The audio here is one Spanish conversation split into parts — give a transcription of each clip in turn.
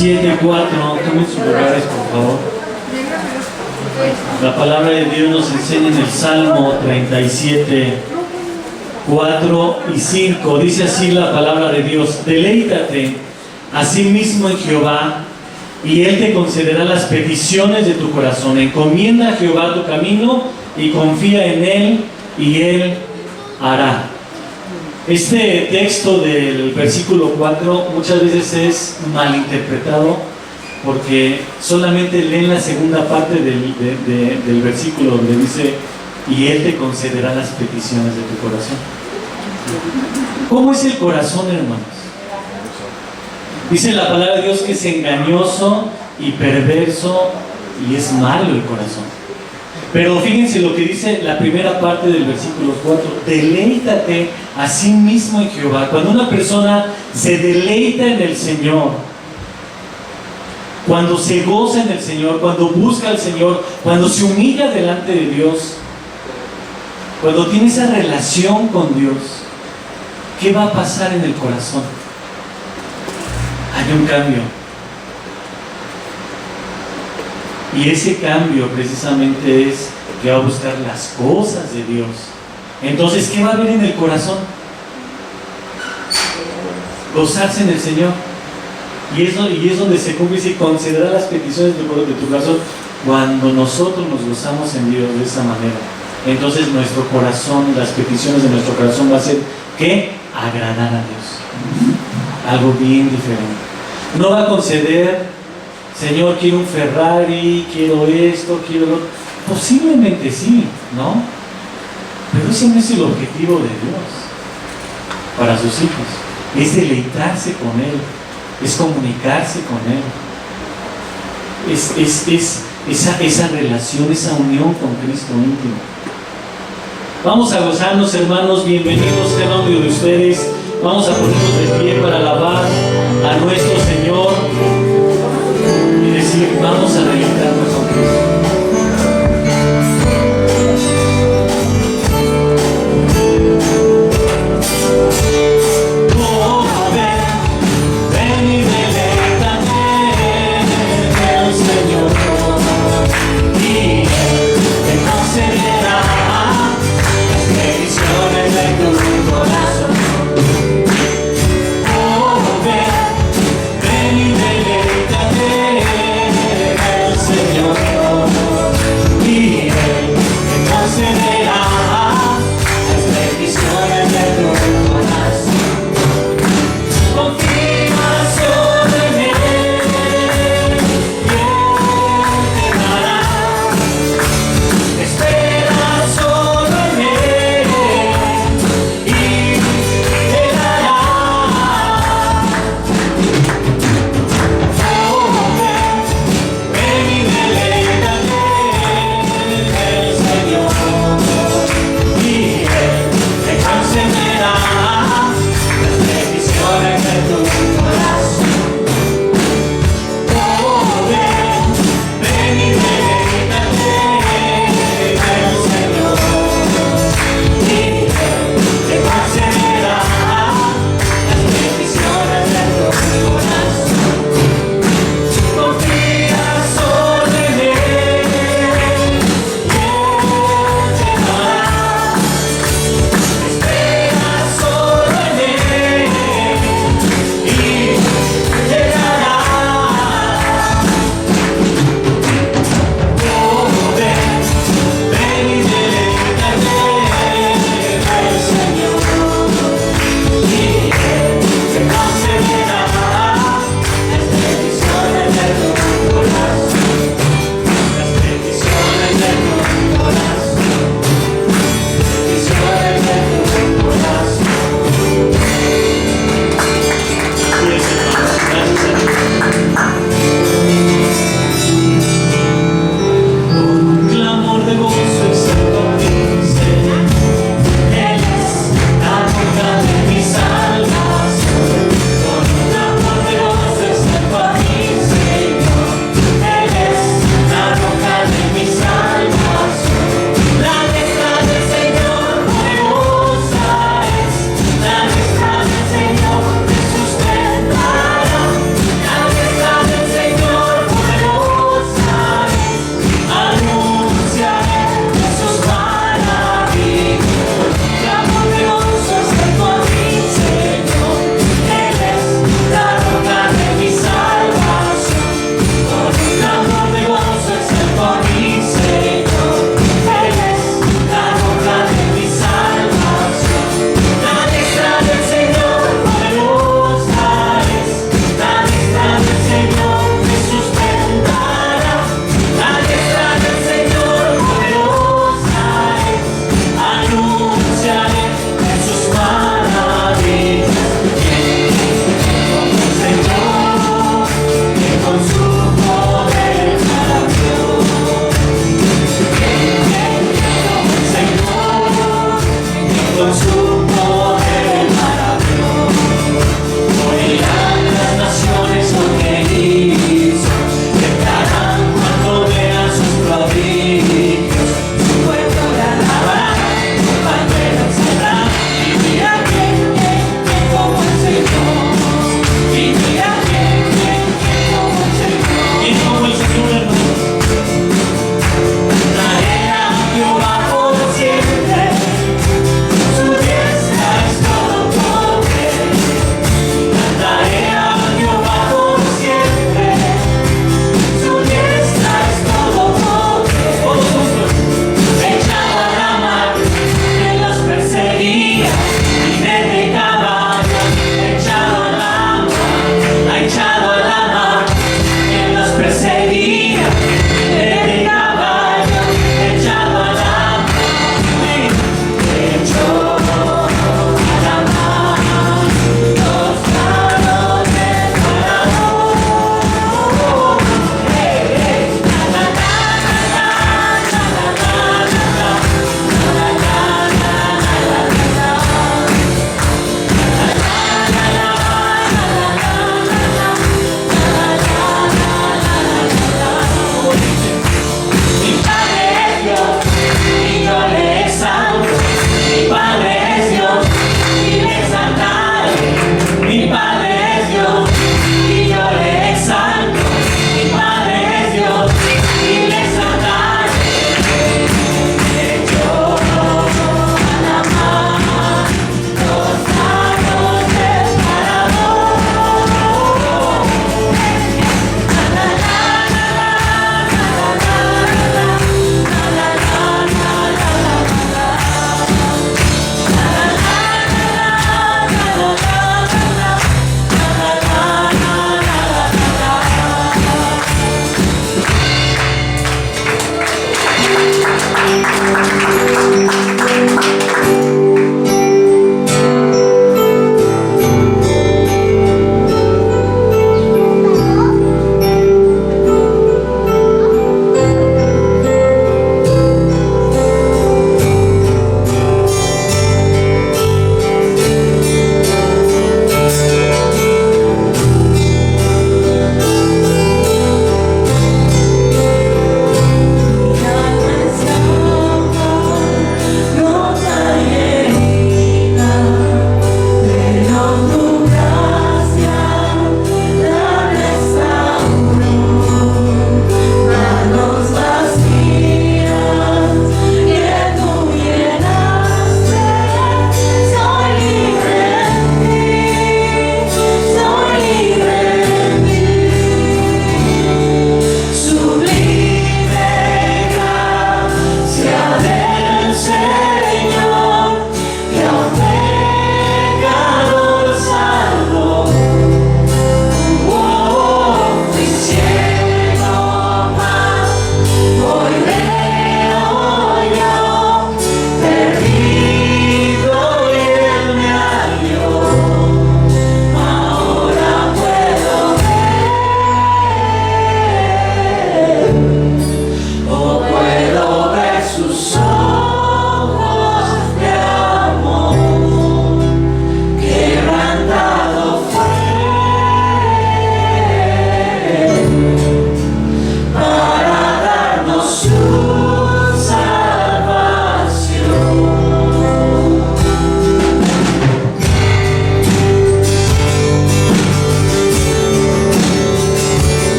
37:4. Tomen sus lugares, por favor. La palabra de Dios nos enseña en el Salmo 37:4 y 5. Dice así la palabra de Dios: deleítate a sí mismo en Jehová, y Él te concederá las peticiones de tu corazón. Encomienda a Jehová tu camino y confía en Él, y Él hará. Este texto del versículo 4 muchas veces es malinterpretado porque solamente leen la segunda parte del versículo donde dice: y Él te concederá las peticiones de tu corazón. ¿Cómo es el corazón, hermanos? Dice la palabra de Dios que es engañoso y perverso y es malo el corazón. Pero fíjense lo que dice la primera parte del versículo 4: deleítate a sí mismo en Jehová. Cuando una persona se deleita en el Señor, cuando se goza en el Señor, cuando busca al Señor, cuando se humilla delante de Dios, cuando tiene esa relación con Dios, ¿qué va a pasar en el corazón? Hay un cambio. Y ese cambio precisamente es que va a buscar las cosas de Dios. Entonces, ¿qué va a haber en el corazón? Gozarse en el Señor. Y es donde se cumple y se concederá las peticiones de tu corazón. Cuando nosotros nos gozamos en Dios de esa manera, entonces nuestro corazón, las peticiones de nuestro corazón va a ser ¿qué? Agradar a Dios. Algo bien diferente. No va a conceder: Señor, quiero un Ferrari, quiero esto, quiero lo otro. Posiblemente sí, ¿no? Pero ese no es el objetivo de Dios para sus hijos. Es deleitarse con Él, es comunicarse con Él, es esa relación, esa unión con Cristo íntimo. Vamos a gozarnos, hermanos. Bienvenidos cada uno de ustedes. Vamos a ponernos de pie para alabar a nuestro Señor y decir: vamos a deleitarnos con Cristo. Ven y deleítate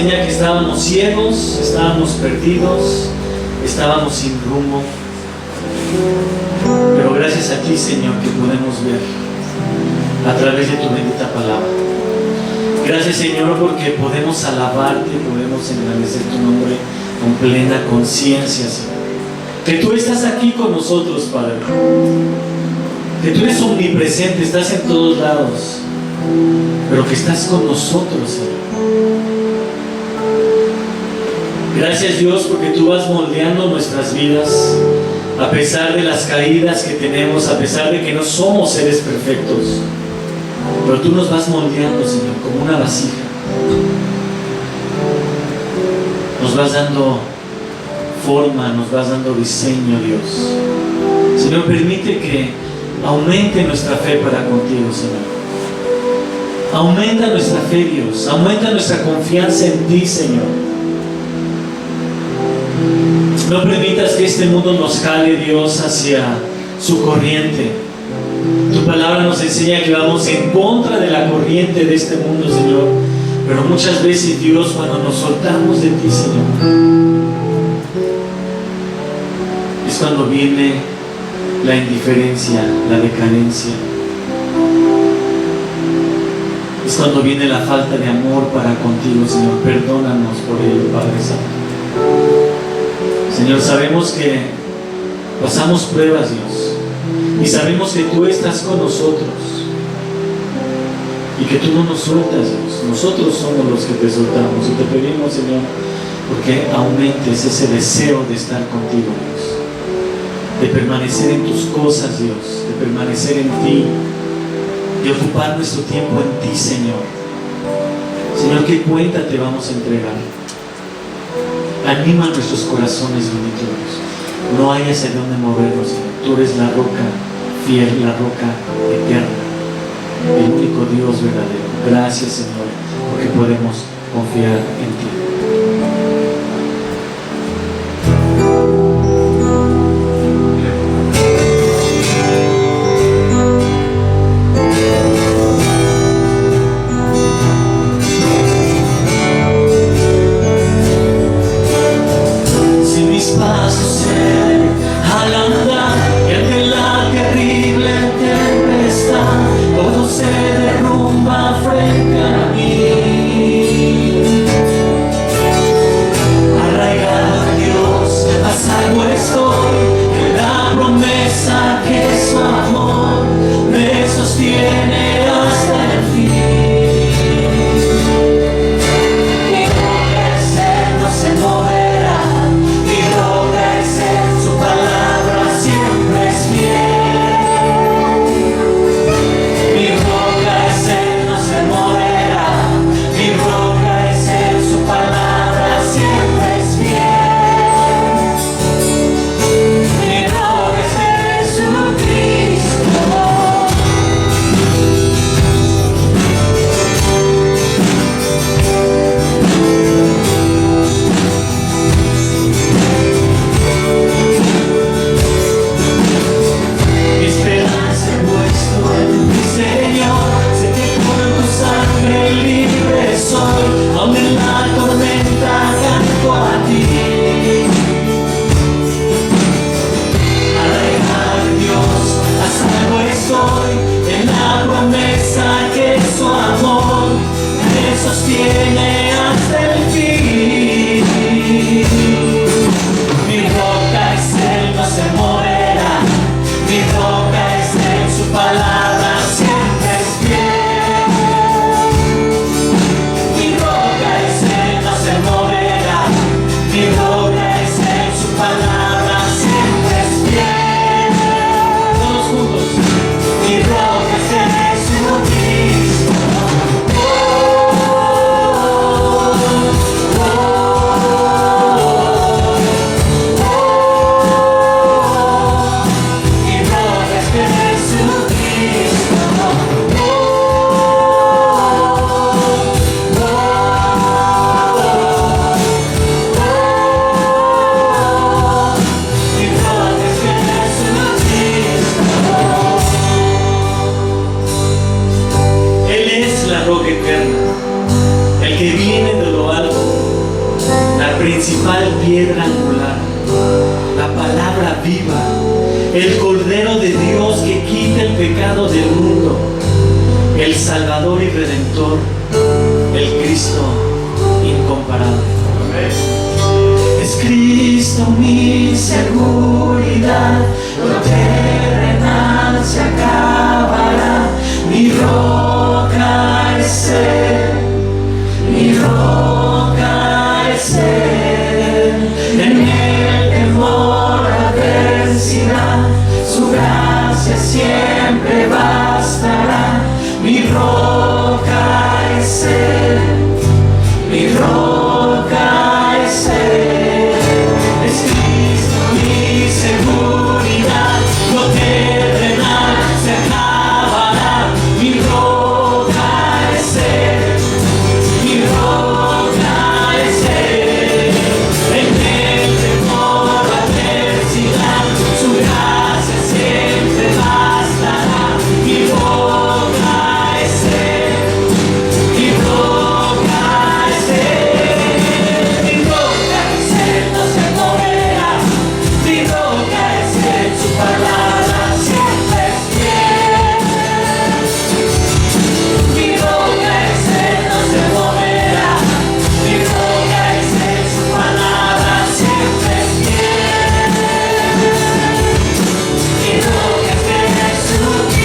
enseña que estábamos ciegos, estábamos perdidos, estábamos sin rumbo. Pero gracias a ti, Señor, que podemos ver a través de tu bendita palabra. Gracias, Señor, porque podemos alabarte, podemos engrandecer tu nombre con plena conciencia, Señor. Que tú estás aquí con nosotros, Padre. Que tú eres omnipresente, estás en todos lados, pero que estás con nosotros, Señor. Gracias, Dios, porque tú vas moldeando nuestras vidas a pesar de las caídas que tenemos, a pesar de que no somos seres perfectos, pero tú nos vas moldeando, Señor, como una vasija. Nos vas dando forma, nos vas dando diseño, Dios. Señor, permite que aumente nuestra fe para contigo, Señor. Aumenta nuestra fe, Dios. Aumenta nuestra confianza en ti, Señor. No permitas que este mundo nos jale, Dios, hacia su corriente. Tu palabra nos enseña que vamos en contra de la corriente de este mundo, Señor. Pero muchas veces, Dios, cuando nos soltamos de ti, Señor, es cuando viene la indiferencia, la decadencia. Es cuando viene la falta de amor para contigo, Señor. Perdónanos por ello, Padre Santo. Señor, sabemos que pasamos pruebas, Dios, y sabemos que tú estás con nosotros y que tú no nos sueltas, Dios. Nosotros somos los que te soltamos y te pedimos, Señor, porque aumentes ese deseo de estar contigo, Dios, de permanecer en tus cosas, Dios, de permanecer en ti, de ocupar nuestro tiempo en ti, Señor. Señor, ¿qué cuenta te vamos a entregar? Anima nuestros corazones, bendito Dios. No hay hacia dónde movernos, Señor. Tú eres la roca fiel, la roca eterna, el único Dios verdadero. Gracias, Señor, porque podemos confiar en ti. roca eterna, el que viene de lo alto, principal piedra angular, la palabra viva, el Cordero de Dios que quita el pecado del mundo, el Salvador y Redentor, el Cristo incomparable. Es Cristo mi seguridad, lo terrenal se acabará, mi roca es Él, mi roca es Él, en Él temor adversidad, su gracia siempre bastará, mi roca es Él, mi roca es Él, es Cristo mi seguridad, lo terrenal se acabará, mi roca es Él, mi roca es Él, en Él temor adversidad, su gracia siempre bastará, mi roca es Él, mi roca es Él, mi roca es Él, no se moverá, mi roca es Él, su palabra siempre es fiel, mi roca es Él, no se moverá, mi roca es Él, su palabra siempre es fiel, mi roca es Jesucristo.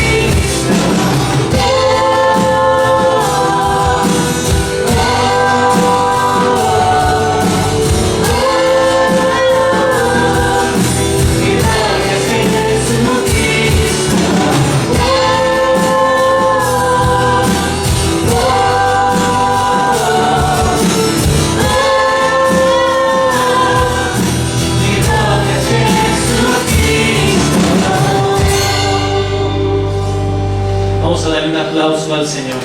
Vamos a darle un aplauso al Señor.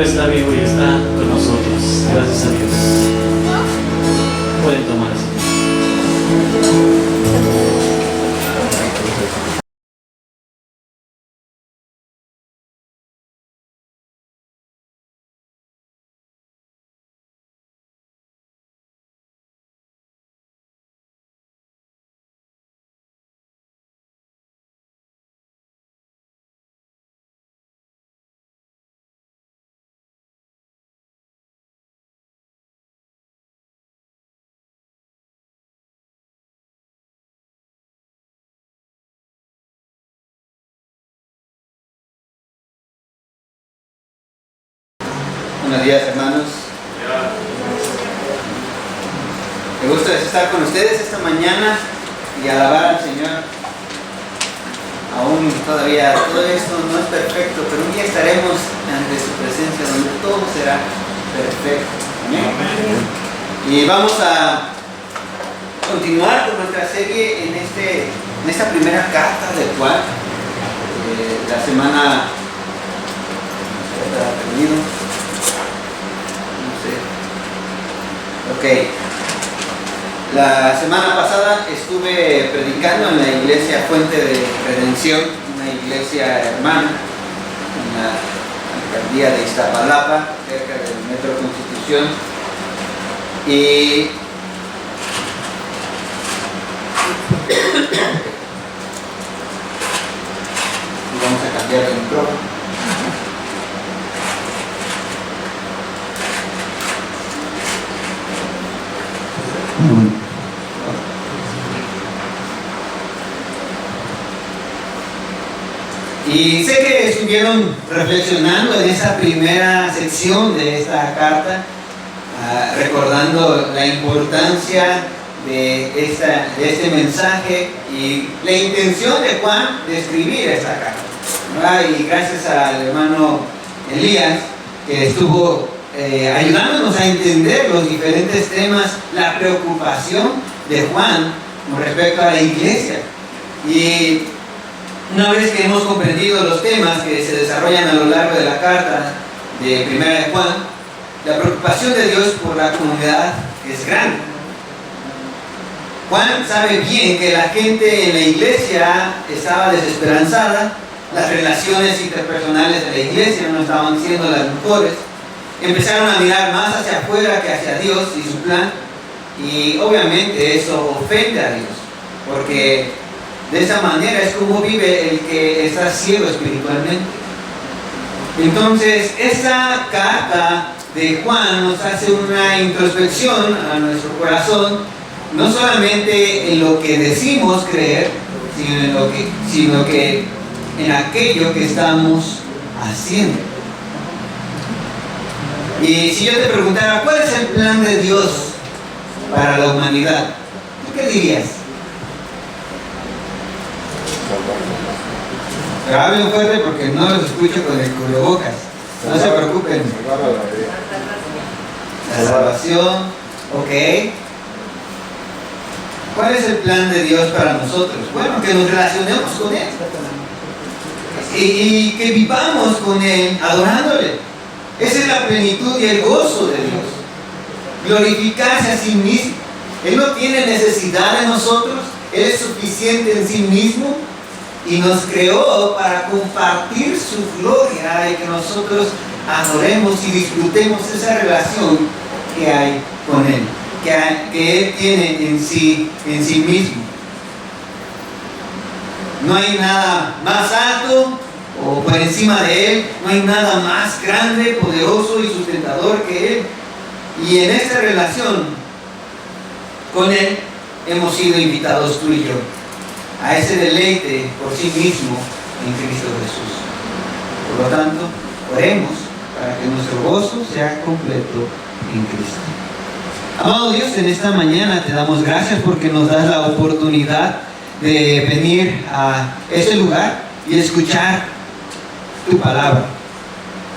Señor está vivo y está con nosotros. Gracias a Dios. Pueden tomar asiento. Buenos días, hermanos. Me gusta estar con ustedes esta mañana y alabar al Señor. Aún todavía todo esto no es perfecto, pero un día estaremos ante su presencia donde todo será perfecto. Amén. Y vamos a continuar con nuestra serie en esta primera carta de Juan. La semana perdido. Ok, la semana pasada estuve predicando en la iglesia Fuente de Redención, una iglesia hermana en la alcaldía de Iztapalapa, cerca del Metro Constitución, y vamos a cambiar de micrófono. Y sé que estuvieron reflexionando en esa primera sección de esta carta, recordando la importancia de este mensaje y la intención de Juan de escribir esta carta. Y gracias al hermano Elías, que estuvo ayudándonos a entender los diferentes temas, la preocupación de Juan con respecto a la iglesia. Y una vez que hemos comprendido los temas que se desarrollan a lo largo de la carta de Primera de Juan, la preocupación de Dios por la comunidad es grande. Juan sabe bien que la gente en la iglesia estaba desesperanzada, las relaciones interpersonales de la iglesia no estaban siendo las mejores, empezaron a mirar más hacia afuera que hacia Dios y su plan, y obviamente eso ofende a Dios, porque de esa manera es como vive el que está ciego espiritualmente. Entonces, esta carta de Juan nos hace una introspección a nuestro corazón, no solamente en lo que decimos creer, sino que en aquello que estamos haciendo. Y si yo te preguntara, ¿cuál es el plan de Dios para la humanidad? ¿Tú qué dirías? Pero hablen fuerte porque no los escucho con el cubrebocas. No se preocupen. La salvación, ok. ¿Cuál es el plan de Dios para nosotros? Bueno, que nos relacionemos con Él. Y que vivamos con Él adorándole. Esa es la plenitud y el gozo de Dios. Glorificarse a sí mismo. Él no tiene necesidad de nosotros. Él es suficiente en sí mismo. Y nos creó para compartir su gloria y que nosotros adoremos y disfrutemos esa relación que hay con Él, que Él tiene en sí mismo. No hay nada más alto o por encima de Él, no hay nada más grande, poderoso y sustentador que Él. Y en esta relación con Él hemos sido invitados tú y yo a ese deleite por sí mismo en Cristo Jesús. Por lo tanto, oremos para que nuestro gozo sea completo en Cristo. Amado Dios, en esta mañana te damos gracias porque nos das la oportunidad de venir a ese lugar y escuchar tu palabra.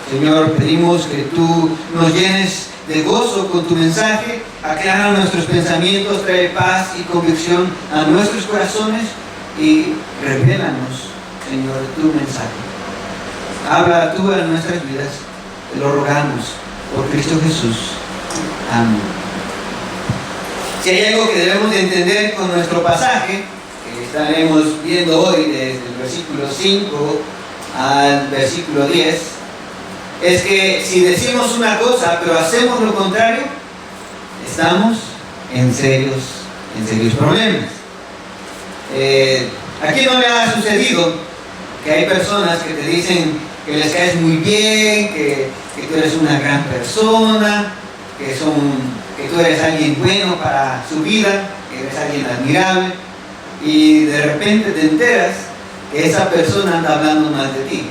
Señor, pedimos que tú nos llenes de gozo con tu mensaje, aclara nuestros pensamientos, trae paz y convicción a nuestros corazones y revélanos, Señor, tu mensaje. Habla tú en nuestras vidas. Te lo rogamos por Cristo Jesús. Amén. Si hay algo que debemos de entender con nuestro pasaje, que estaremos viendo hoy desde el versículo 5 al versículo 10, es que si decimos una cosa pero hacemos lo contrario, estamos en serios problemas. Aquí no me ha sucedido que hay personas que te dicen que les caes muy bien, que tú eres una gran persona, que tú eres alguien bueno para su vida, que eres alguien admirable, y de repente te enteras que esa persona anda hablando mal de ti.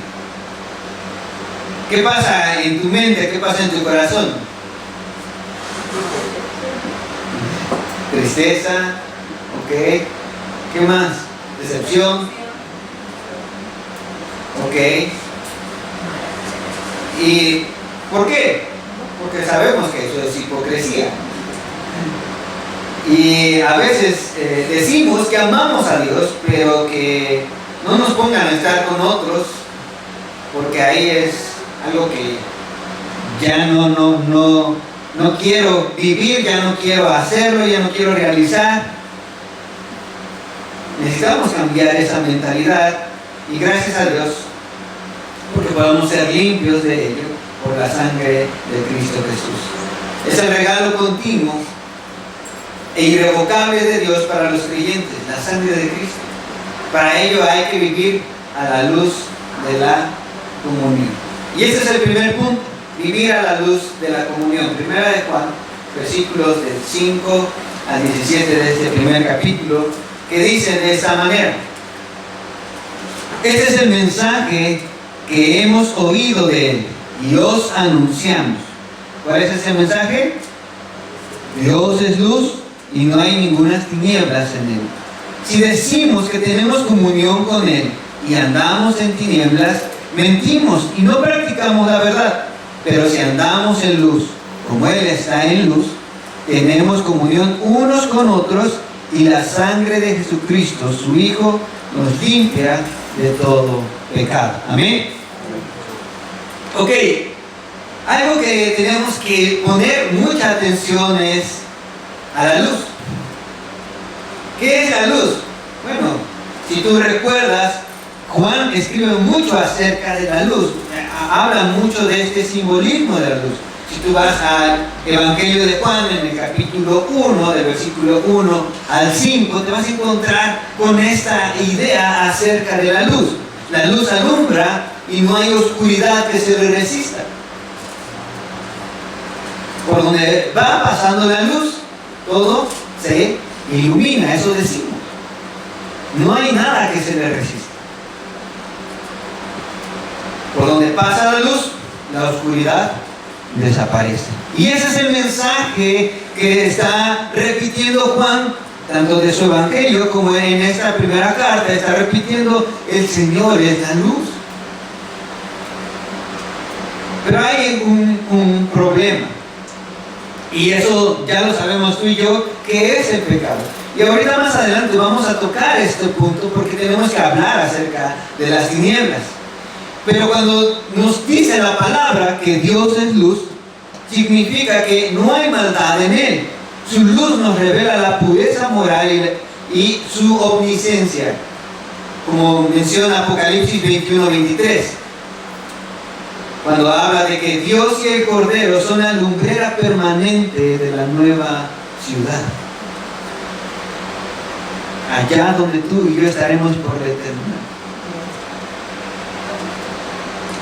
¿Qué pasa en tu mente? ¿Qué pasa en tu corazón? Tristeza, ¿ok? ¿Qué más? Decepción, ¿ok? ¿Y por qué? Porque sabemos que eso es hipocresía. Y a veces decimos que amamos a Dios, pero que no nos pongan a estar con otros, porque ahí es algo que ya no quiero vivir, ya no quiero hacerlo, ya no quiero realizar. Necesitamos cambiar esa mentalidad y gracias a Dios, porque podemos ser limpios de ello por la sangre de Cristo Jesús. Es el regalo continuo e irrevocable de Dios para los creyentes, la sangre de Cristo. Para ello hay que vivir a la luz de la comunión. Y ese es el primer punto, vivir a la luz de la comunión. Primera de Juan, versículos del 5 al 17 de este primer capítulo, que dice de esta manera: este es el mensaje que hemos oído de Él y os anunciamos. ¿Cuál es ese mensaje? Dios es luz y no hay ninguna tinieblas en Él. Si decimos que tenemos comunión con Él y andamos en tinieblas, mentimos y no practicamos la verdad. Pero si andamos en luz, como Él está en luz, tenemos comunión unos con otros, y la sangre de Jesucristo, su Hijo, nos limpia de todo pecado. Amén. Ok, algo que tenemos que poner mucha atención es a la luz. ¿Qué es la luz? Bueno, si tú recuerdas, Juan escribe mucho acerca de la luz, habla mucho de este simbolismo de la luz. Si tú vas al Evangelio de Juan, en el capítulo 1, del versículo 1 al 5, te vas a encontrar con esta idea acerca de la luz. La luz alumbra y no hay oscuridad que se le resista. Por donde va pasando la luz, todo se ilumina, eso decimos. No hay nada que se le resista. Por donde pasa la luz, la oscuridad desaparece. Y ese es el mensaje que está repitiendo Juan, tanto de su evangelio como en esta primera carta. Está repitiendo: el Señor es la luz. Pero hay un problema, y eso ya lo sabemos tú y yo, que es el pecado. Y ahorita más adelante vamos a tocar este punto, porque tenemos que hablar acerca de las tinieblas. Pero cuando nos dice la palabra que Dios es luz, significa que no hay maldad en Él. Su luz nos revela la pureza moral y su omnisciencia, como menciona Apocalipsis 21-23, cuando habla de que Dios y el Cordero son la lumbrera permanente de la nueva ciudad, allá donde tú y yo estaremos por la eternidad.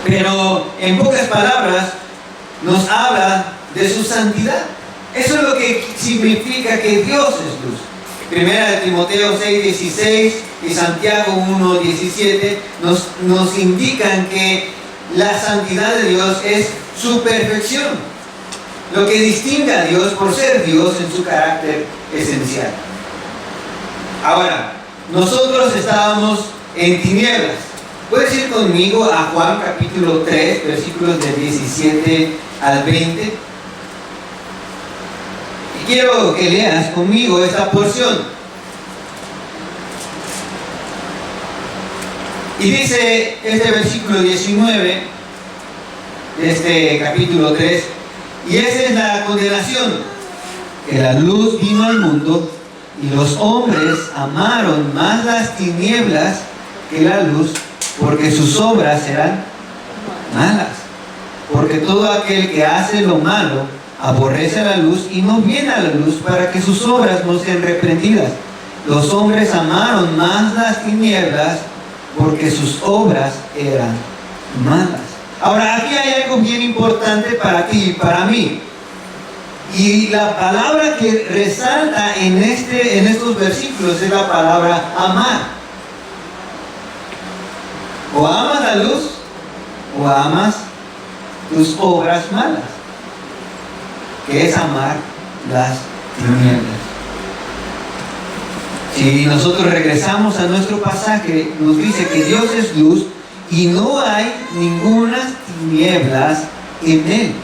Pero en pocas palabras nos habla de su santidad. Eso es lo que significa que Dios es luz. Primera de Timoteo 6:16 y Santiago 1:17 nos indican que la santidad de Dios es su perfección, lo que distingue a Dios por ser Dios en su carácter esencial. Ahora, nosotros estábamos en tinieblas. ¿Puedes ir conmigo a Juan capítulo 3, versículos del 17 al 20? Y quiero que leas conmigo esta porción. Y dice este versículo 19: este capítulo 3. Y esa es la condenación, que la luz vino al mundo y los hombres amaron más las tinieblas que la luz, porque sus obras eran malas. Porque todo aquel que hace lo malo aborrece la luz y no viene a la luz para que sus obras no sean reprendidas. Los hombres amaron más las tinieblas porque sus obras eran malas. Ahora, aquí hay algo bien importante para ti y para mí. Y la palabra que resalta en estos versículos es la palabra amar. O amas la luz o amas tus obras malas, que es amar las tinieblas. Si nosotros regresamos a nuestro pasaje, nos dice que Dios es luz y no hay ninguna tinieblas en Él.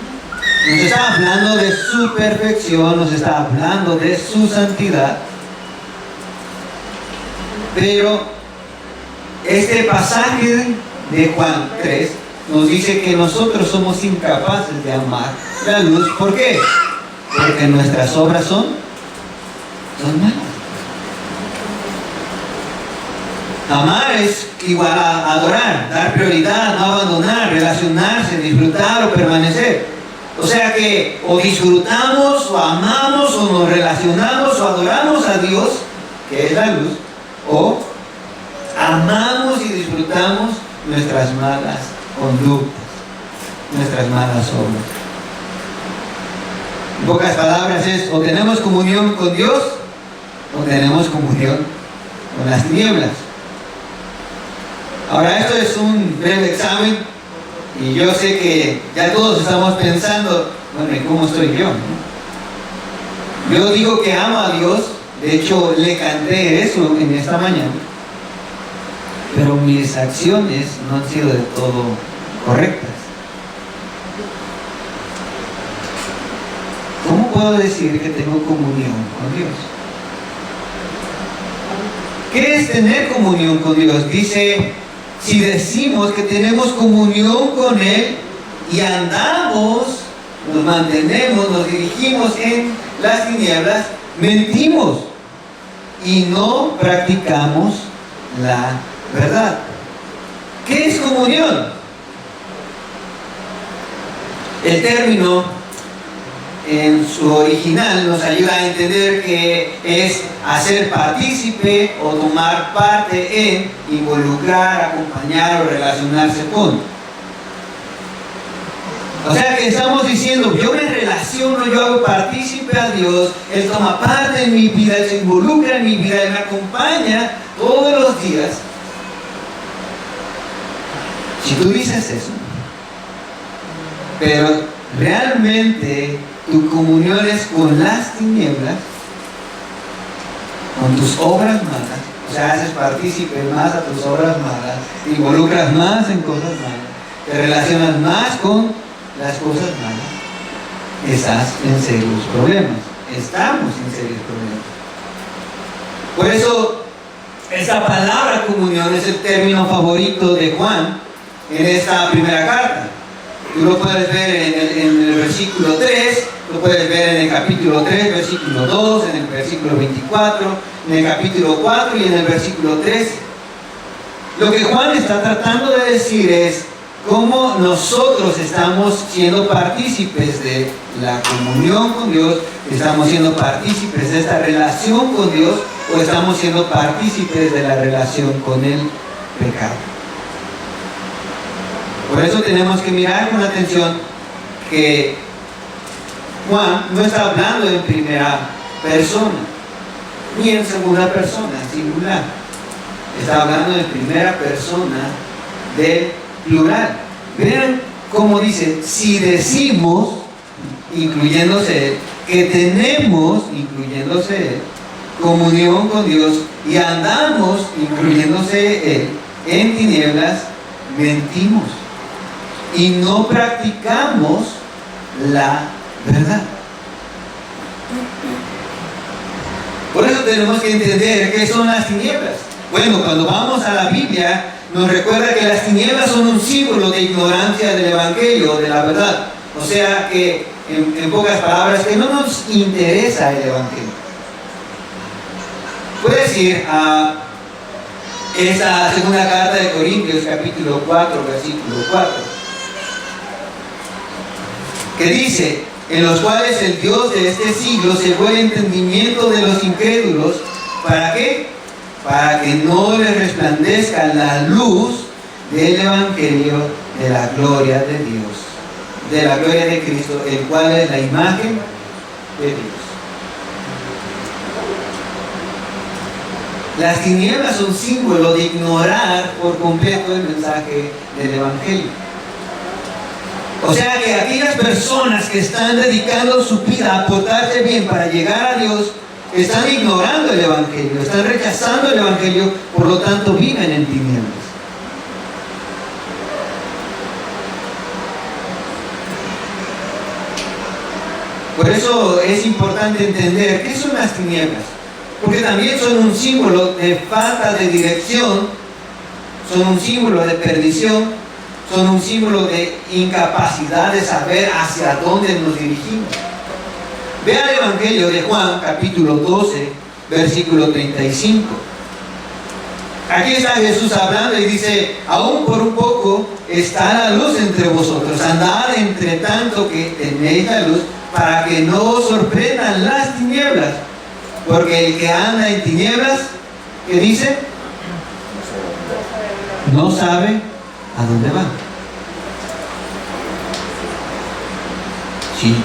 Nos está hablando de su perfección, nos está hablando de su santidad. Pero este pasaje de Juan 3 nos dice que nosotros somos incapaces de amar la luz. ¿Por qué? Porque nuestras obras son malas. Amar es igual a adorar, dar prioridad, no abandonar, relacionarse, disfrutar o permanecer. O sea que o disfrutamos, o amamos, o nos relacionamos, o adoramos a Dios, que es la luz, o amamos y disfrutamos nuestras malas conductas, nuestras malas obras. En pocas palabras es, o tenemos comunión con Dios, o tenemos comunión con las tinieblas. Ahora, esto es un breve examen y yo sé que ya todos estamos pensando, bueno, ¿y cómo estoy yo? Yo digo que amo a Dios, de hecho le canté eso en esta mañana, pero mis acciones no han sido de todo correctas. ¿Cómo puedo decir que tengo comunión con Dios? ¿Qué es tener comunión con Dios? Dice, si decimos que tenemos comunión con Él y andamos, nos mantenemos, nos dirigimos en las tinieblas, mentimos y no practicamos la verdad. ¿Qué es comunión? El término en su original nos ayuda a entender que es hacer partícipe o tomar parte en, involucrar, acompañar o relacionarse con. O sea que estamos diciendo, yo me relaciono, yo hago partícipe a Dios, Él toma parte en mi vida, Él se involucra en mi vida, Él me acompaña todos los días. Si tú dices eso, pero realmente tu comunión es con las tinieblas, con tus obras malas, o sea, haces partícipe más a tus obras malas, te involucras más en cosas malas, te relacionas más con las cosas malas, estás en serios problemas, estamos en serios problemas. Por eso, esta palabra comunión es el término favorito de Juan en esta primera carta. Tú lo puedes ver en el versículo 3, lo puedes ver en el capítulo 3, versículo 2, en el versículo 24, en el capítulo 4 y en el versículo 3. Lo que Juan está tratando de decir es cómo nosotros estamos siendo partícipes de la comunión con Dios, estamos siendo partícipes de esta relación con Dios o estamos siendo partícipes de la relación con el pecado. Por eso tenemos que mirar con atención que Juan no está hablando en primera persona, ni en segunda persona, singular. Está hablando en primera persona del plural. Vean cómo dice, si decimos, incluyéndose él, que tenemos, incluyéndose él, comunión con Dios y andamos, incluyéndose él, en tinieblas, mentimos y no practicamos la verdad. Por eso tenemos que entender qué son las tinieblas. Bueno, cuando vamos a la Biblia, nos recuerda que las tinieblas son un símbolo de ignorancia del Evangelio, de la verdad. O sea que, en pocas palabras, que no nos interesa el Evangelio. Puedes ir a esa segunda carta de Corintios, capítulo 4, versículo 4, que dice: en los cuales el Dios de este siglo cegó el entendimiento de los incrédulos. ¿Para qué? Para que no les resplandezca la luz del Evangelio de la gloria de Dios, de la gloria de Cristo, el cual es la imagen de Dios. Las tinieblas son símbolo de ignorar por completo el mensaje del Evangelio. O sea que aquellas personas que están dedicando su vida a portarse bien para llegar a Dios, están ignorando el Evangelio, están rechazando el Evangelio, por lo tanto viven en tinieblas. Por eso es importante entender qué son las tinieblas, porque también son un símbolo de falta de dirección, son un símbolo de perdición, son un símbolo de incapacidad de saber hacia dónde nos dirigimos. Vea el Evangelio de Juan, capítulo 12, versículo 35. Aquí está Jesús hablando y dice: aún por un poco está la luz entre vosotros, andad entre tanto que tenéis la luz, para que no os sorprendan las tinieblas, porque el que anda en tinieblas, ¿qué dice? No sabe a dónde va.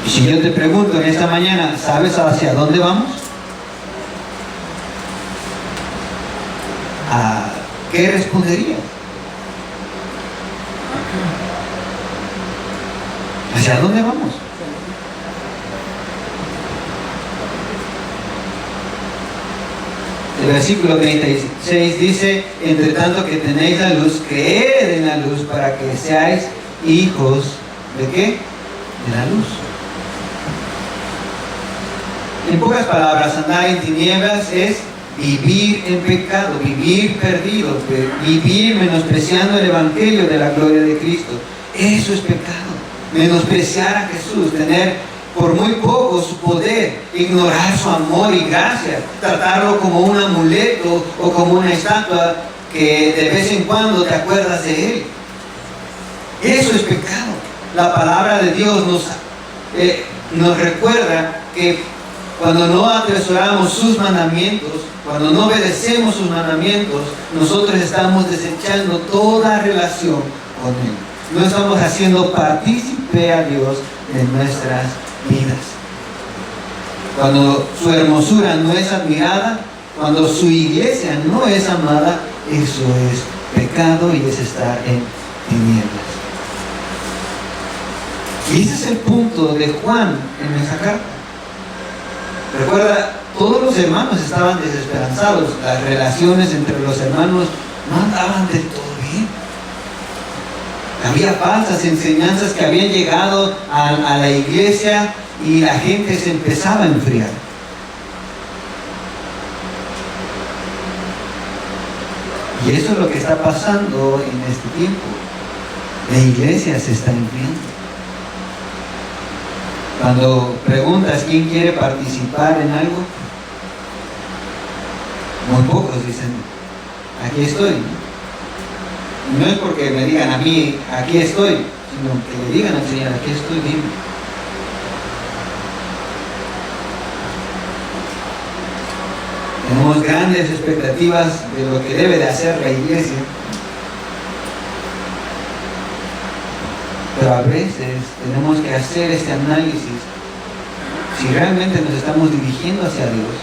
Si yo te pregunto en esta mañana, ¿sabes hacia dónde vamos? ¿A qué responderías? ¿Hacia dónde vamos? El versículo 36 dice: entre tanto que tenéis la luz, creed en la luz para que seáis hijos ¿de qué? De la luz. En pocas palabras, andar en tinieblas es vivir en pecado, vivir perdido, vivir menospreciando el Evangelio de la gloria de Cristo. Eso es pecado. Menospreciar a Jesús, tener por muy poco su poder, ignorar su amor y gracia, tratarlo como un amuleto o como una estatua que de vez en cuando te acuerdas de él. Eso es pecado. La palabra de Dios nos recuerda que cuando no atesoramos sus mandamientos, cuando no obedecemos sus mandamientos, nosotros estamos desechando toda relación con él. No estamos haciendo partícipe a Dios en nuestras vidas. Cuando su hermosura no es admirada, cuando su iglesia no es amada, eso es pecado y es estar en tinieblas. Y ese es el punto de Juan en esa carta. Recuerda, todos los hermanos estaban desesperanzados, las relaciones entre los hermanos no andaban del todo bien. Había falsas enseñanzas que habían llegado a la iglesia y la gente se empezaba a enfriar. Y eso es lo que está pasando en este tiempo. La iglesia se está enfriando. Cuando preguntas quién quiere participar en algo, muy pocos dicen, aquí estoy. No es porque me digan a mí, aquí estoy, sino que le digan al Señor, aquí estoy bien. Tenemos grandes expectativas de lo que debe de hacer la iglesia, pero a veces tenemos que hacer este análisis si realmente nos estamos dirigiendo hacia Dios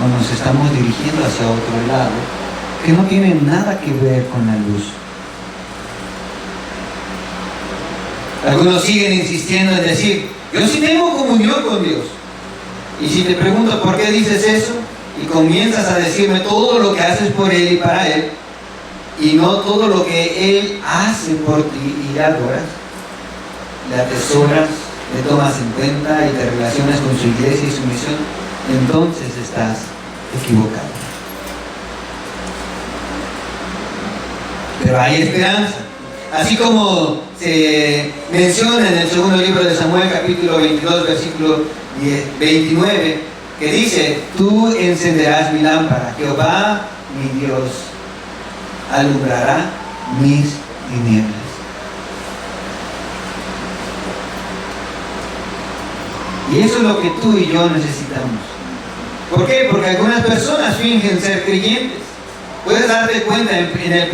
o nos estamos dirigiendo hacia otro lado que no tiene nada que ver con la luz. Algunos siguen insistiendo en decir, yo sí tengo comunión con Dios. Y si te pregunto por qué dices eso y comienzas a decirme todo lo que haces por Él y para Él y no todo lo que Él hace por ti y le adoras, le atesoras, le tomas en cuenta y te relacionas con su iglesia y su misión, entonces estás equivocado. pero hay esperanza. Así como se menciona en el segundo libro de Samuel, capítulo 22, versículo 29, que dice: tú encenderás mi lámpara, Jehová mi Dios alumbrará mis tinieblas. Y eso es lo que tú y yo necesitamos. ¿Por qué? Porque algunas personas fingen ser creyentes. Puedes darte cuenta en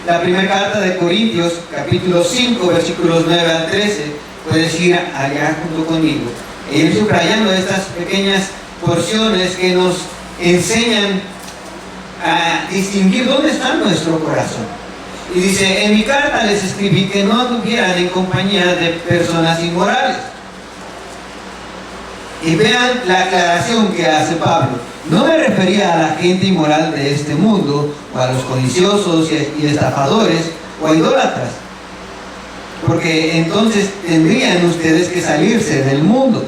la primera carta de Corintios, capítulo 5, versículos 9 al 13. Puedes ir allá junto conmigo e ir subrayando estas pequeñas porciones que nos enseñan a distinguir dónde está nuestro corazón. Y dice: en mi carta les escribí que no anduvieran en compañía de personas inmorales. Y vean la aclaración que hace Pablo. No me refería a la gente inmoral de este mundo, o a los codiciosos y estafadores, o a idólatras, porque entonces tendrían ustedes que salirse del mundo,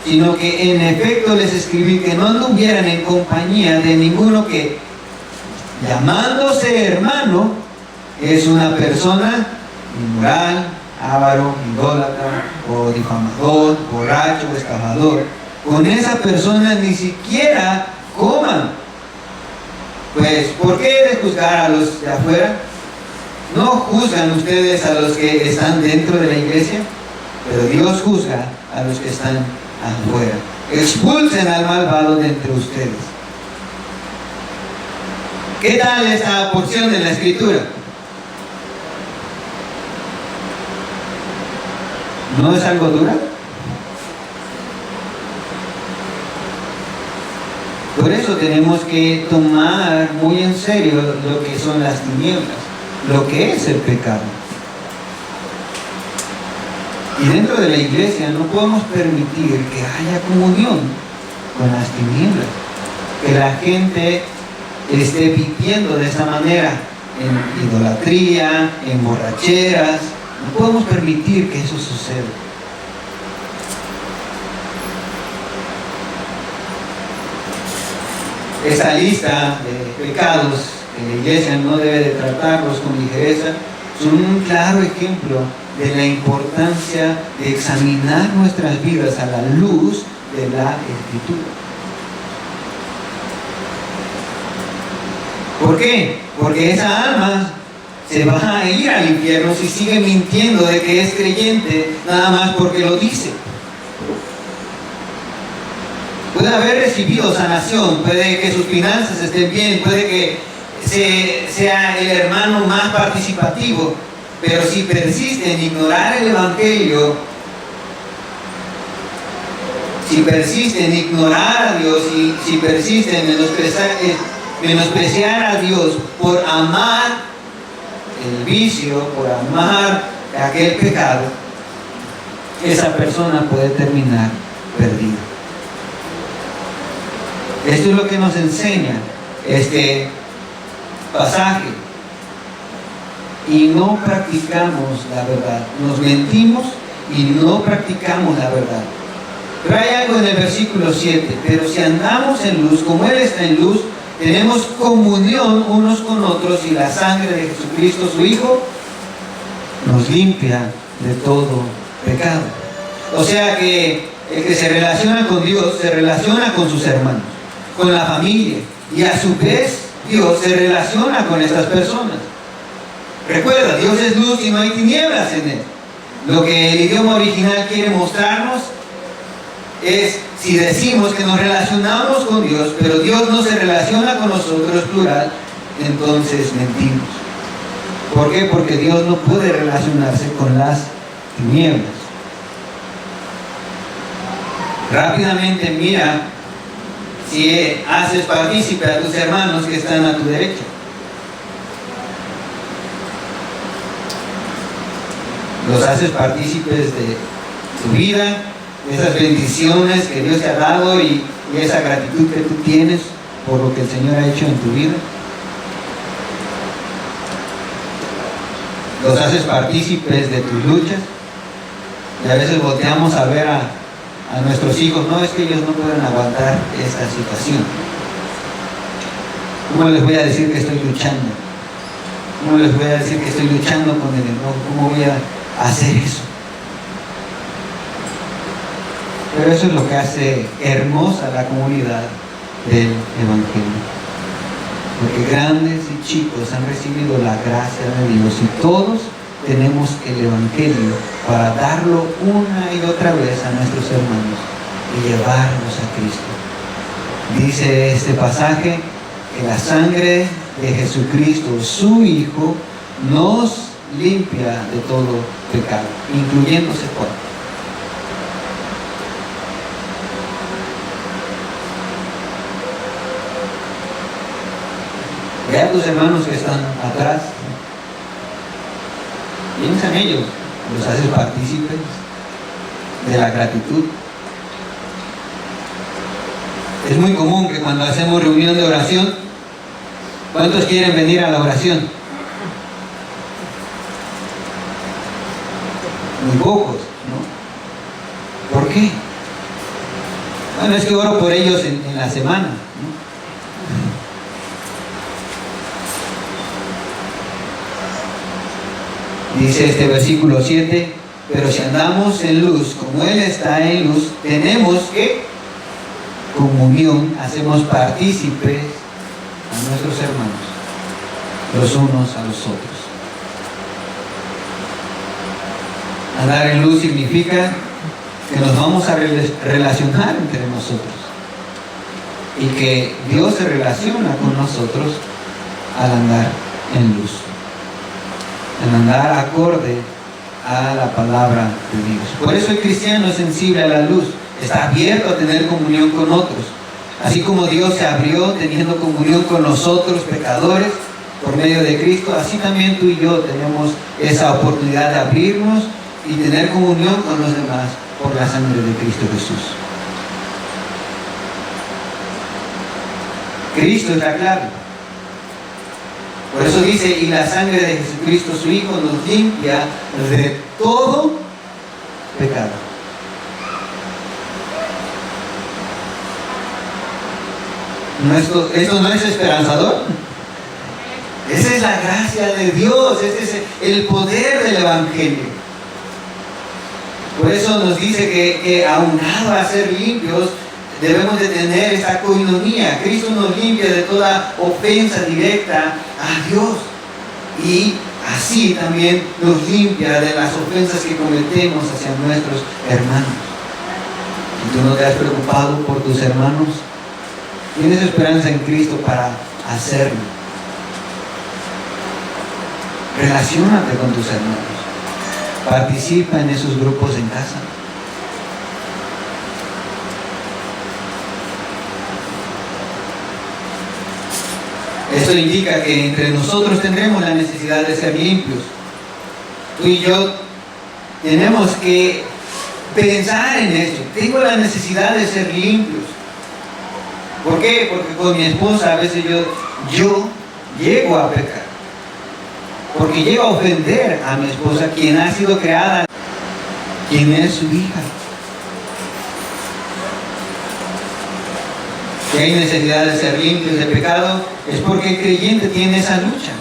sino que en efecto les escribí que no anduvieran en compañía de ninguno que, llamándose hermano, es una persona inmoral, avaro, idólatra, o difamador, borracho, estafador. Con esa persona ni siquiera coman. Pues, ¿por qué de juzgar a los de afuera? ¿No juzgan ustedes a los que están dentro de la iglesia? Pero Dios juzga a los que están afuera. Expulsen al malvado de entre ustedes. ¿Qué tal esta porción de la Escritura? ¿No es algo dura? Por eso tenemos que tomar muy en serio lo que son las tinieblas, lo que es el pecado. Y dentro de la iglesia no podemos permitir que haya comunión con las tinieblas, que la gente esté viviendo de esa manera, en idolatría, en borracheras. No podemos permitir que eso suceda. Esta lista de pecados que la iglesia no debe de tratarlos con ligereza son un claro ejemplo de la importancia de examinar nuestras vidas a la luz de la Escritura. ¿Por qué? Porque esa alma se va a ir al infierno si sigue mintiendo de que es creyente nada más porque lo dice. Puede haber recibido sanación, puede que sus finanzas estén bien, puede que sea el hermano más participativo, pero si persiste en ignorar el Evangelio, si persiste en ignorar a Dios y si persiste en menospreciar a Dios por amar el vicio, por amar aquel pecado, esa persona puede terminar perdida. Esto es lo que nos enseña este pasaje. Y no practicamos la verdad. Nos mentimos y no practicamos la verdad. Pero hay algo en el versículo 7. Pero si andamos en luz, como Él está en luz, tenemos comunión unos con otros, y la sangre de Jesucristo, su Hijo, nos limpia de todo pecado. O sea que el que se relaciona con Dios se relaciona con sus hermanos, con la familia, y a su vez Dios se relaciona con estas personas. Recuerda, Dios es luz y no hay tinieblas en Él. Lo que el idioma original quiere mostrarnos es, si decimos que nos relacionamos con Dios, pero Dios no se relaciona con nosotros, plural, entonces mentimos. ¿Por qué? Porque Dios no puede relacionarse con las tinieblas. Rápidamente mira si haces partícipe a tus hermanos que están a tu derecha. Los haces partícipes de tu vida, de esas bendiciones que Dios te ha dado y esa gratitud que tú tienes por lo que el Señor ha hecho en tu vida. Los haces partícipes de tus luchas. Y a veces volteamos a ver a nuestros hijos: no, es que ellos no pueden aguantar esta situación. ¿Cómo les voy a decir que estoy luchando? ¿Cómo les voy a decir que estoy luchando con el enojo? ¿Cómo voy a hacer eso? Pero eso es lo que hace hermosa la comunidad del Evangelio. Porque grandes y chicos han recibido la gracia de Dios y todos tenemos el Evangelio para darlo una y otra vez a nuestros hermanos y llevarlos a Cristo. Dice este pasaje que la sangre de Jesucristo, su Hijo, nos limpia de todo pecado, incluyéndose cuál. Ve a tus hermanos que están atrás, piensa en ellos, los haces partícipes de la gratitud. Es muy común que cuando hacemos reunión de oración, ¿cuántos quieren venir a la oración? Muy pocos, ¿no? ¿Por qué? Bueno, es que oro por ellos en la semana, ¿no? Dice este versículo 7, pero si andamos en luz, como Él está en luz, tenemos que comunión, hacemos partícipes a nuestros hermanos, los unos a los otros. Andar en luz significa que nos vamos a relacionar entre nosotros y que Dios se relaciona con nosotros al andar en luz, al andar acorde a la palabra de Dios. Por eso el cristiano es sensible a la luz, está abierto a tener comunión con otros. Así como Dios se abrió teniendo comunión con nosotros, pecadores, por medio de Cristo, así también tú y yo tenemos esa oportunidad de abrirnos y tener comunión con los demás por la sangre de Cristo Jesús. Cristo es la clave. Por eso dice, y la sangre de Jesucristo su Hijo nos limpia de todo pecado. ¿Esto no es esperanzador? Esa es la gracia de Dios, ese es el poder del Evangelio. Por eso nos dice que aunado a ser limpios, debemos de tener esta coinonía. Cristo nos limpia de toda ofensa directa a Dios. Y así también nos limpia de las ofensas que cometemos hacia nuestros hermanos. Si tú no te has preocupado por tus hermanos, tienes esperanza en Cristo para hacerlo. Relaciónate con tus hermanos. Participa en esos grupos en casa. Esto indica que entre nosotros tendremos la necesidad de ser limpios. Tú y yo tenemos que pensar en esto. Tengo la necesidad de ser limpios. ¿Por qué? Porque con mi esposa a veces yo llego a pecar. Porque llego a ofender a mi esposa, quien ha sido creada, quien es su hija. Si hay necesidad de ser limpios de pecado, es porque el creyente tiene esa lucha.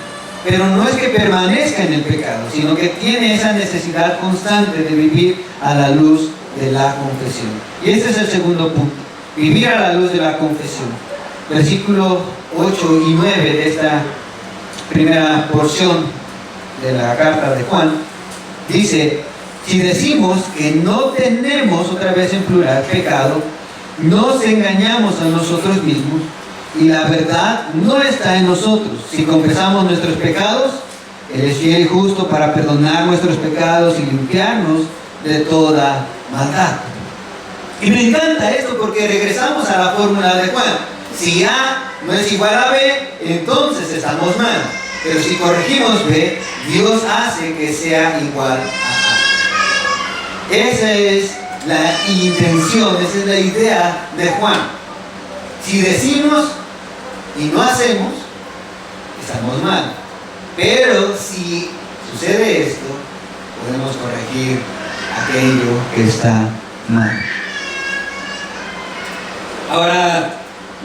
Pero no es que permanezca en el pecado, sino que tiene esa necesidad constante de vivir a la luz de la confesión. Y este es el segundo punto, vivir a la luz de la confesión. Versículos 8 y 9 de esta primera porción de la carta de Juan, dice, si decimos que no tenemos, otra vez en plural, pecado, nos engañamos a nosotros mismos y la verdad no está en nosotros. Si confesamos nuestros pecados, Él es fiel y justo para perdonar nuestros pecados y limpiarnos de toda maldad. Y me encanta esto porque regresamos a la fórmula de Juan. Si A no es igual a B, entonces estamos mal. Pero si corregimos B, Dios hace que sea igual a A. Esa es la intención, esa es la idea de Juan. Si decimos y no hacemos, estamos mal. Pero si sucede esto, podemos corregir aquello que está mal. Ahora,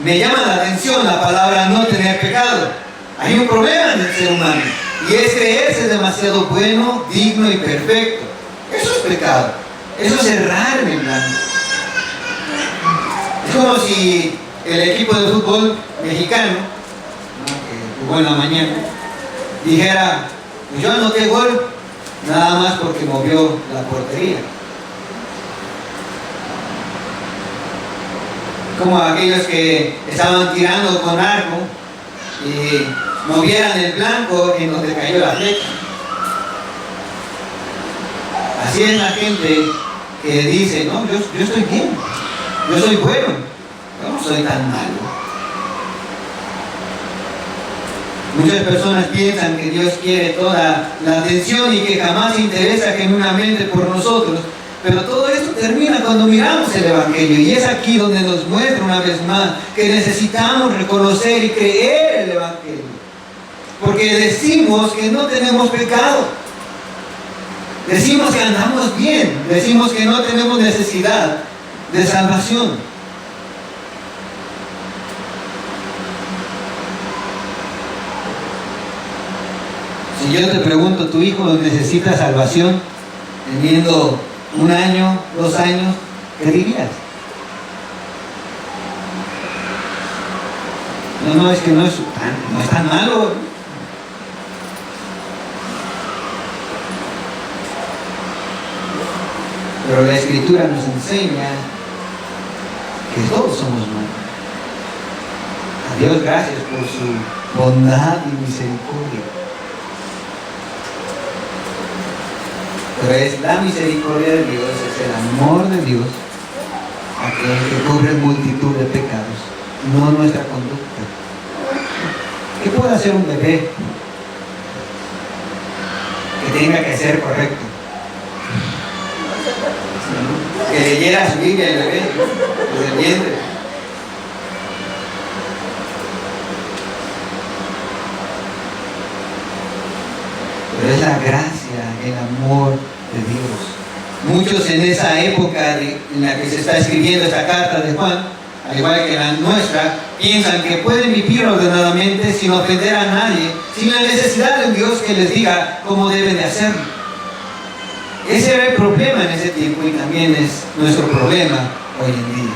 me llama la atención la palabra no tener pecado. Hay un problema en el ser humano. Y es creerse demasiado bueno, digno y perfecto. Eso es pecado. Eso es errar en el blanco. Es como si el equipo de fútbol mexicano, ¿no?, que jugó en la mañana, dijera: pues yo anoté gol nada más porque movió la portería. Como aquellos que estaban tirando con arco y movieran el blanco en donde cayó la flecha. Así es la gente que dice: no, yo estoy bien, yo soy bueno, yo no soy tan malo. Muchas personas piensan que Dios quiere toda la atención y que jamás se interesa genuinamente por nosotros, pero todo esto termina cuando miramos el Evangelio, y es aquí donde nos muestra una vez más que necesitamos reconocer y creer el Evangelio, porque decimos que no tenemos pecado, decimos que andamos bien, decimos que no tenemos necesidad de salvación. Si yo te pregunto: ¿tu hijo necesita salvación teniendo 1 año, 2 años? ¿Qué dirías? No, es que no es tan malo. Pero la Escritura nos enseña que todos somos malos. A Dios gracias por su bondad y misericordia. Pero es la misericordia de Dios, es el amor de Dios, aquel que cubre multitud de pecados, no nuestra conducta. ¿Qué puede hacer un bebé que tenga que ser correcto? Que leyera su Biblia el bebé desde el vientre. Pero es la gracia, el amor de Dios. Muchos en esa época en la que se está escribiendo esta carta de Juan, al igual que la nuestra, piensan que pueden vivir ordenadamente sin ofender a nadie, sin la necesidad de un Dios que les diga cómo deben de hacerlo. Ese era el problema en ese tiempo, y también es nuestro problema hoy en día.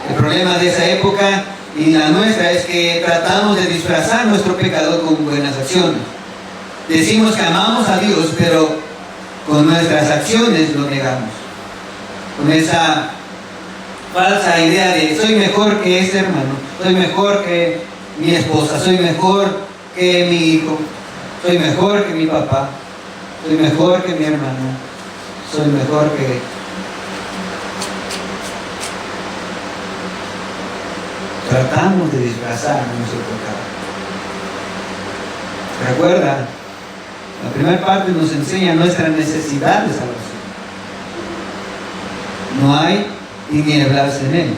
El problema de esa época y la nuestra es que tratamos de disfrazar nuestro pecado con buenas acciones. Decimos que amamos a Dios, pero con nuestras acciones lo negamos. Con esa falsa idea de: soy mejor que este hermano, soy mejor que mi esposa, soy mejor que mi hijo, soy mejor que mi papá, soy mejor que mi hermano, soy mejor que... Tratamos de disfrazar nuestro pecado. Recuerda, la primera parte nos enseña nuestra necesidad de salvación. No hay tinieblas en él.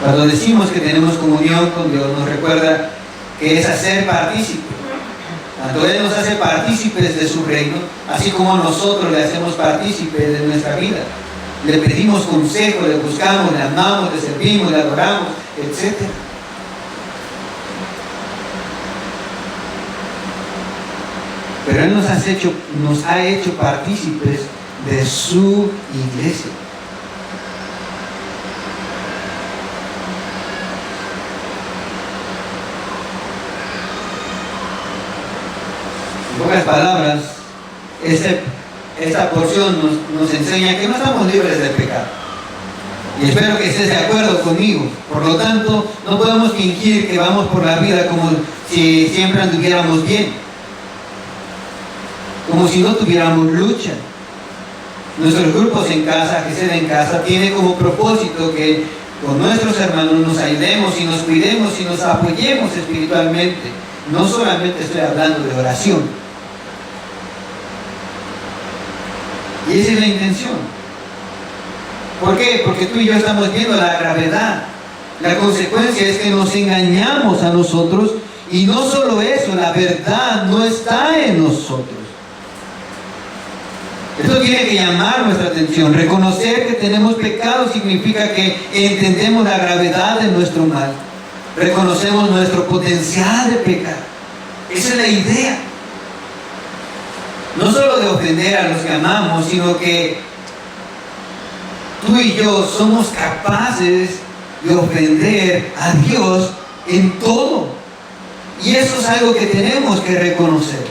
Cuando decimos que tenemos comunión con Dios, nos recuerda que es hacer partícipes. Tanto Él nos hace partícipes de su reino, así como nosotros le hacemos partícipes de nuestra vida. Le pedimos consejo, le buscamos, le amamos, le servimos, le adoramos, etc. Pero Él nos ha hecho partícipes de su iglesia. En pocas palabras, esta porción nos enseña que no estamos libres del pecado. Y espero que estés de acuerdo conmigo. Por lo tanto, no podemos fingir que vamos por la vida como si siempre anduviéramos bien, como si no tuviéramos lucha. Nuestros grupos en casa, GCD en casa, tiene como propósito que con nuestros hermanos nos ayudemos y nos cuidemos y nos apoyemos espiritualmente. No solamente estoy hablando de oración. Y esa es la intención. ¿Por qué? Porque tú y yo estamos viendo la gravedad. La consecuencia es que nos engañamos a nosotros, y no solo eso, la verdad no está en nosotros. Esto tiene que llamar nuestra atención. Reconocer que tenemos pecado significa que entendemos la gravedad de nuestro mal. Reconocemos nuestro potencial de pecar. Esa es la idea. No solo de ofender a los que amamos, sino que tú y yo somos capaces de ofender a Dios en todo. Y eso es algo que tenemos que reconocer.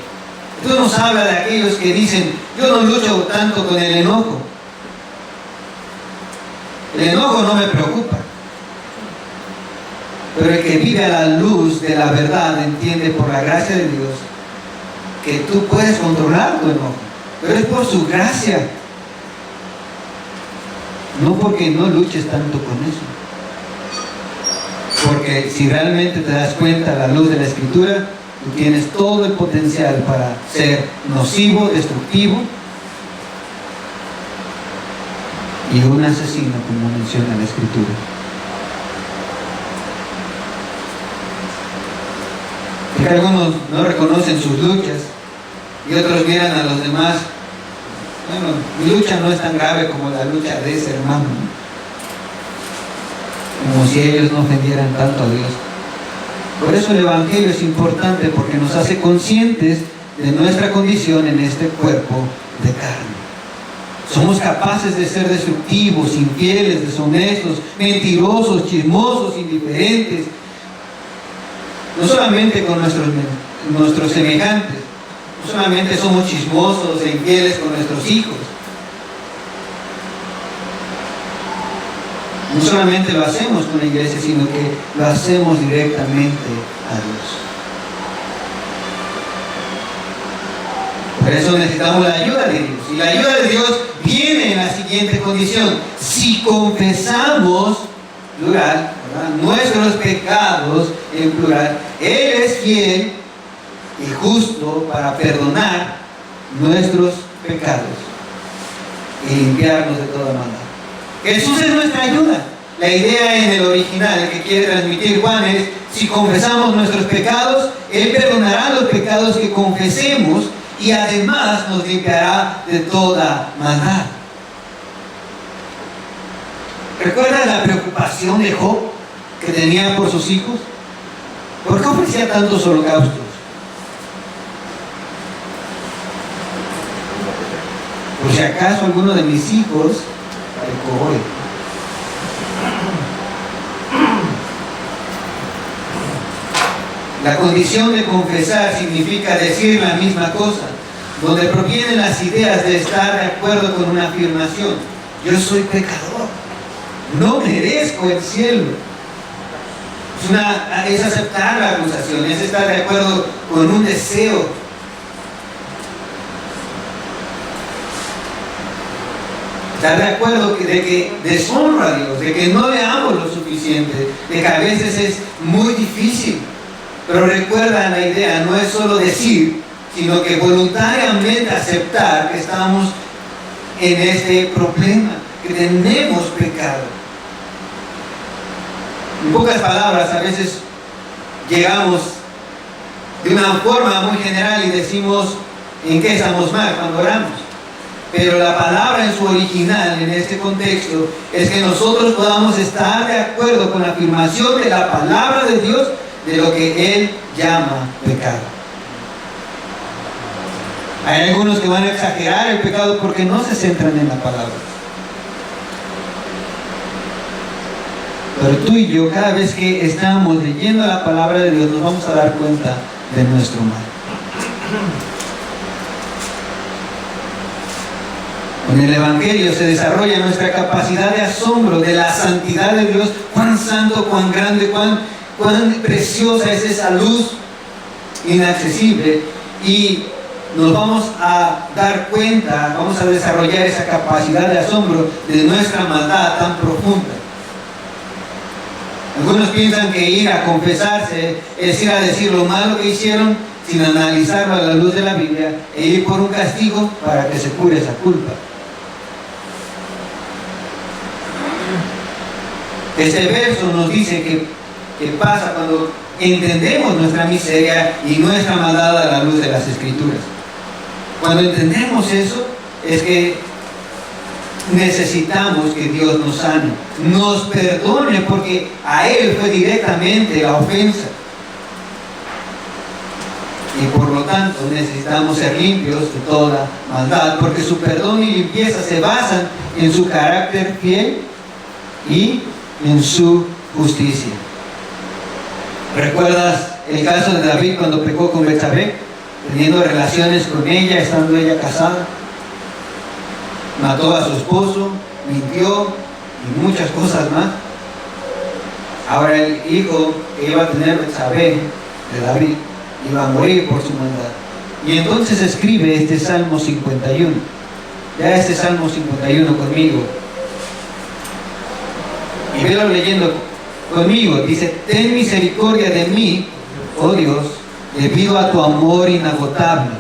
Esto nos habla de aquellos que dicen, yo no lucho tanto con el enojo. El enojo no me preocupa. Pero el que vive a la luz de la verdad entiende por la gracia de Dios que tú puedes controlar tu enojo. Pero es por su gracia. No porque no luches tanto con eso. Porque si realmente te das cuenta a la luz de la Escritura, tú tienes todo el potencial para ser nocivo, destructivo y un asesino, como menciona la Escritura. Porque algunos no reconocen sus luchas y otros miran a los demás. Bueno, mi lucha no es tan grave como la lucha de ese hermano, ¿no? Como si ellos no ofendieran tanto a Dios. Por eso el Evangelio es importante, porque nos hace conscientes de nuestra condición en este cuerpo de carne. Somos capaces de ser destructivos, infieles, deshonestos, mentirosos, chismosos, indiferentes. No solamente con nuestros semejantes, no solamente somos chismosos e infieles con nuestros hijos. No solamente lo hacemos con la iglesia, sino que lo hacemos directamente a Dios. Por eso necesitamos la ayuda de Dios. Y la ayuda de Dios viene en la siguiente condición. Si confesamos, plural, ¿verdad?, nuestros pecados, en plural, Él es fiel y justo para perdonar nuestros pecados y limpiarnos de toda maldad. Jesús es nuestra ayuda. La idea en el original que quiere transmitir Juan es: si confesamos nuestros pecados, Él perdonará los pecados que confesemos y además nos limpiará de toda maldad. ¿Recuerdas la preocupación de Job que tenía por sus hijos? ¿Por qué ofrecía tantos holocaustos? Por si acaso alguno de mis hijos pecó hoy. La condición de confesar significa decir la misma cosa, donde provienen las ideas de estar de acuerdo con una afirmación. Yo soy pecador, no merezco el cielo. Es aceptar la acusación, es estar de acuerdo con un deseo. Estar de acuerdo de que deshonro a Dios, de que no le amo lo suficiente, de que a veces es muy difícil. Pero recuerda la idea, no es solo decir, sino que voluntariamente aceptar que estamos en este problema, que tenemos pecado. En pocas palabras, a veces llegamos de una forma muy general y decimos en qué estamos mal cuando oramos. Pero la palabra en su original, en este contexto, es que nosotros podamos estar de acuerdo con la afirmación de la palabra de Dios de lo que Él llama pecado. Hay algunos que van a exagerar el pecado porque no se centran en la palabra. Pero tú y yo, cada vez que estamos leyendo la palabra de Dios, nos vamos a dar cuenta de nuestro mal. En el Evangelio se desarrolla nuestra capacidad de asombro de la santidad de Dios. Cuán santo, cuán grande, cuán preciosa es esa luz inaccesible. Y nos vamos a dar cuenta, vamos a desarrollar esa capacidad de asombro de nuestra maldad tan profunda. Algunos piensan que ir a confesarse es ir a decir lo malo que hicieron sin analizarlo a la luz de la Biblia e ir por un castigo para que se cure esa culpa. Este verso nos dice que pasa cuando entendemos nuestra miseria y nuestra maldad a la luz de las Escrituras. Cuando entendemos eso, es que necesitamos que Dios nos sane, nos perdone, porque a Él fue directamente la ofensa. y por lo tanto necesitamos ser limpios de toda maldad, porque su perdón y limpieza se basan en su carácter fiel y en su justicia. ¿Recuerdas el caso de David cuando pecó con Betsabé, teniendo relaciones con ella, estando ella casada? Mató a su esposo, mintió y muchas cosas más. Ahora el hijo que iba a tener Betsabé de David iba a morir por su maldad. Y entonces escribe este Salmo 51. Ya este Salmo 51 conmigo. Y velo leyendo conmigo. Dice: ten misericordia de mí, oh Dios, debido a tu amor inagotable.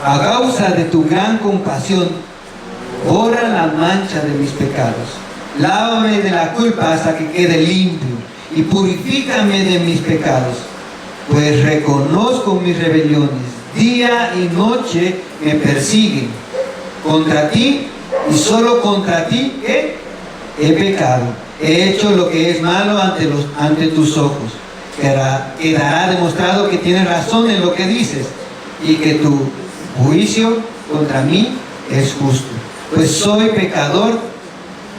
A causa de tu gran compasión, borra la mancha de mis pecados. Lávame de la culpa hasta que quede limpio y purifícame de mis pecados, pues reconozco mis rebeliones. Día y noche me persiguen. Contra ti y solo contra ti he pecado. He hecho lo que es malo ante tus ojos. Quedará demostrado que tienes razón en lo que dices y que tu juicio contra mí es justo. Pues soy pecador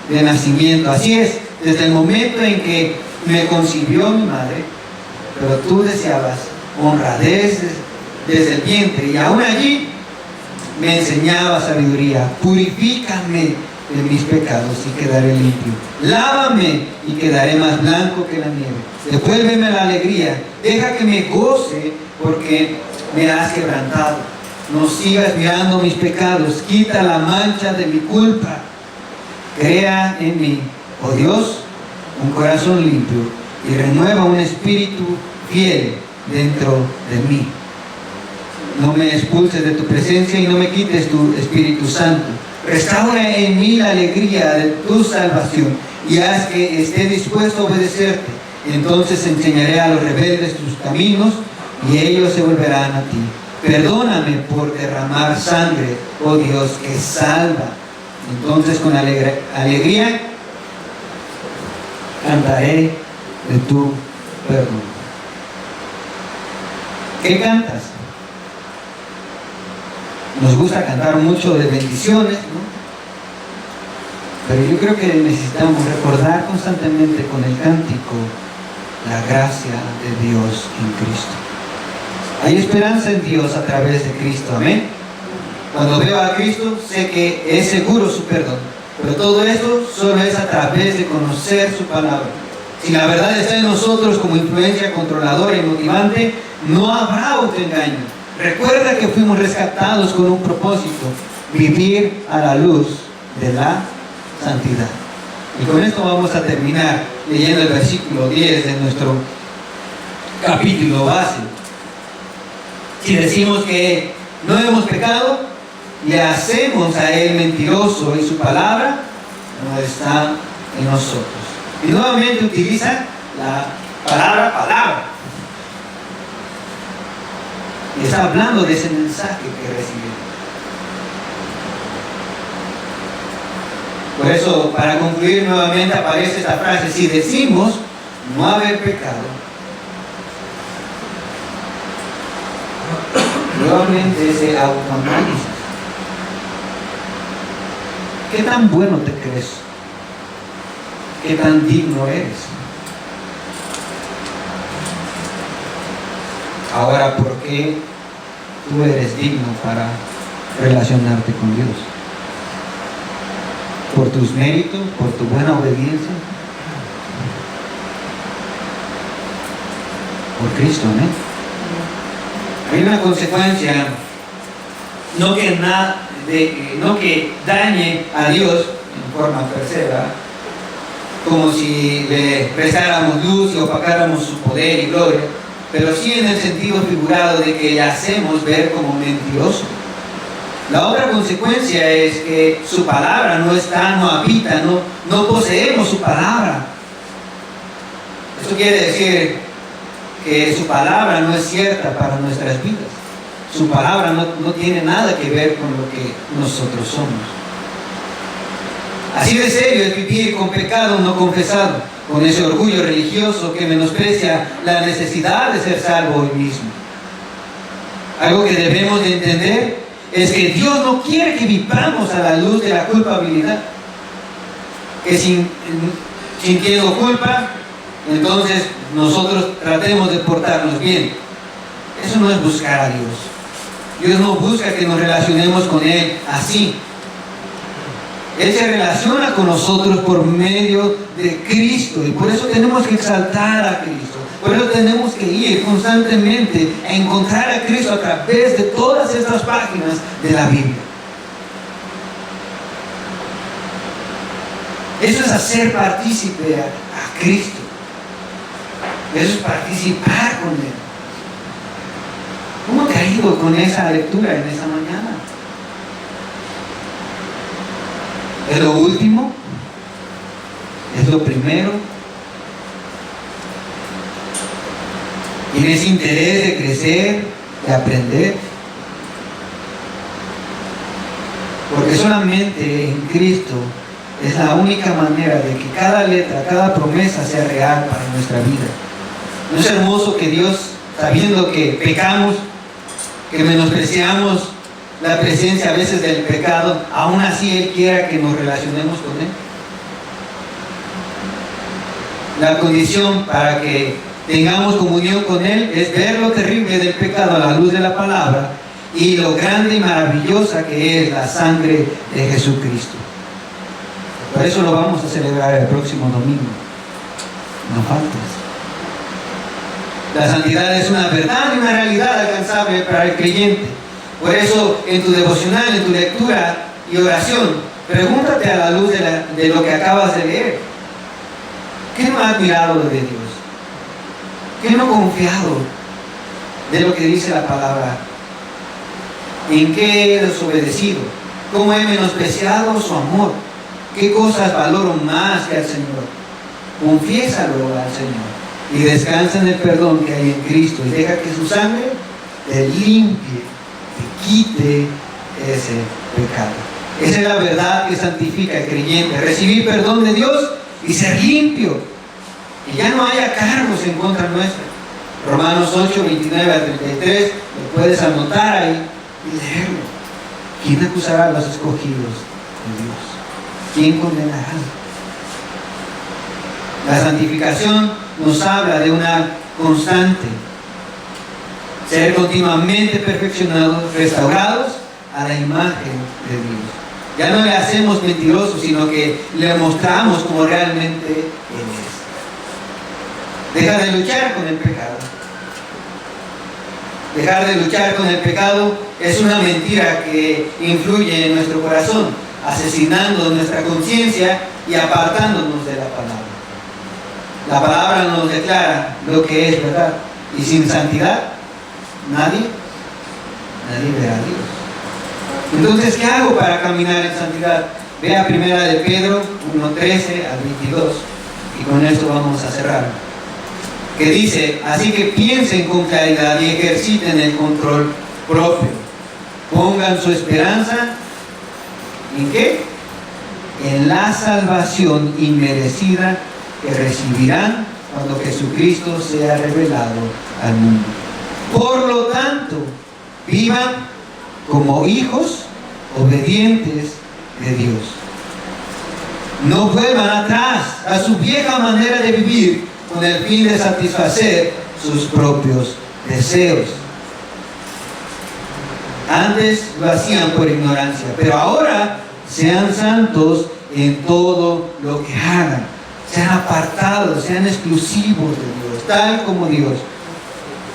de nacimiento. Así es, desde el momento en que me concibió mi madre, pero tú deseabas honradez desde el vientre, y aún allí me enseñaba sabiduría. Purifícame de mis pecados y quedaré limpio. Lávame y quedaré más blanco que la nieve. Devuélveme la alegría. Deja que me goce porque me has quebrantado. No sigas mirando mis pecados. Quita la mancha de mi culpa. Crea en mí, oh Dios, un corazón limpio y renueva un espíritu fiel dentro de mí. No me expulses de tu presencia y no me quites tu Espíritu Santo. Restaura en mí la alegría de tu salvación y haz que esté dispuesto a obedecerte. Entonces enseñaré a los rebeldes tus caminos y ellos se volverán a ti. Perdóname por derramar sangre, oh Dios, que salva. Entonces con alegría cantaré de tu perdón. ¿Qué cantas? Nos gusta cantar mucho de bendiciones, ¿no? Pero yo creo que necesitamos recordar constantemente con el cántico la gracia de Dios en Cristo. Hay esperanza en Dios a través de Cristo, amén. Cuando veo a Cristo sé que es seguro su perdón, pero todo eso solo es a través de conocer su palabra. Si la verdad está en nosotros como influencia controladora y motivante, no habrá autoengaño. Recuerda que fuimos rescatados con un propósito: vivir a la luz de la santidad. Y con esto vamos a terminar leyendo el versículo 10 de nuestro capítulo base. Si decimos que no hemos pecado, le hacemos a él mentiroso y su palabra no está en nosotros. Y nuevamente utiliza la palabra. Y está hablando de ese mensaje que recibió. Por eso, para concluir, nuevamente aparece esta frase: si decimos no haber pecado, nuevamente se autoanaliza. ¿Qué tan bueno te crees? ¿Qué tan digno eres? Ahora, ¿por qué tú eres digno para relacionarte con Dios? ¿Por tus méritos? ¿Por tu buena obediencia? Por Cristo, ¿no? Hay una consecuencia, no que dañe a Dios en forma per se, ¿verdad? Como si le prestáramos luz y opacáramos su poder y gloria, pero sí en el sentido figurado de que le hacemos ver como mentiroso. La otra consecuencia es que su palabra no está, no habita, no poseemos su palabra. Esto quiere decir que su palabra no es cierta para nuestras vidas. Su palabra no tiene nada que ver con lo que nosotros somos. Así de serio es vivir con pecado no confesado, con ese orgullo religioso que menosprecia la necesidad de ser salvo hoy mismo. Algo que debemos de entender es que Dios no quiere que vivamos a la luz de la culpabilidad. Que sintiendo culpa, entonces nosotros tratemos de portarnos bien. Eso no es buscar a Dios. Dios no busca que nos relacionemos con Él así. Él se relaciona con nosotros por medio de Cristo, y por eso tenemos que exaltar a Cristo. Por eso tenemos que ir constantemente a encontrar a Cristo a través de todas estas páginas de la Biblia. Eso es hacer partícipe a Cristo. Eso es participar con Él. ¿Cómo te ha ido con esa lectura en esa mañana? ¿Es lo último? ¿Es lo primero? ¿Tienes interés de crecer, de aprender? Porque solamente en Cristo es la única manera de que cada letra, cada promesa sea real para nuestra vida. ¿No es hermoso que Dios, sabiendo que pecamos, que menospreciamos la presencia a veces del pecado, aún así Él quiera que nos relacionemos con Él? La condición para que tengamos comunión con Él es ver lo terrible del pecado a la luz de la palabra y lo grande y maravillosa que es la sangre de Jesucristo. Por eso lo vamos a celebrar el próximo domingo. No faltes. La santidad es una verdad y una realidad alcanzable para el creyente. Por eso, en tu devocional, en tu lectura y oración, pregúntate a la luz de lo que acabas de leer: ¿qué no has admirado de Dios? ¿Qué no he confiado de lo que dice la palabra? ¿En qué he desobedecido? ¿Cómo he menospreciado su amor? ¿Qué cosas valoro más que al Señor? Confiésalo al Señor y descansa en el perdón que hay en Cristo, y deja que su sangre te limpie, te quite ese pecado. Esa es la verdad que santifica al creyente: recibir perdón de Dios y ser limpio, y ya no haya cargos en contra nuestra. Romanos 8, 29 al 33, lo puedes anotar ahí y leerlo. ¿Quién acusará a los escogidos de Dios? ¿Quién condenará? La santificación nos habla de una constante, ser continuamente perfeccionados, restaurados a la imagen de Dios. Ya no le hacemos mentirosos, sino que le mostramos como realmente Él es. Deja de luchar con el pecado. Dejar de luchar con el pecado es una mentira que influye en nuestro corazón, asesinando nuestra conciencia y apartándonos de la palabra. La palabra nos declara lo que es verdad, y sin santidad nadie verá a Dios. Entonces, ¿qué hago para caminar en santidad? Ve a 1 de Pedro 1:13 al 22, y con esto vamos a cerrar. Que dice: así que piensen con claridad y ejerciten el control propio. Pongan su esperanza ¿en qué? En la salvación inmerecida que recibirán cuando Jesucristo sea revelado al mundo. Por lo tanto, vivan como hijos obedientes de Dios. No vuelvan atrás a su vieja manera de vivir con el fin de satisfacer sus propios deseos. Antes lo hacían por ignorancia, pero ahora sean santos en todo lo que hagan. Sean apartados, sean exclusivos de Dios, tal como Dios,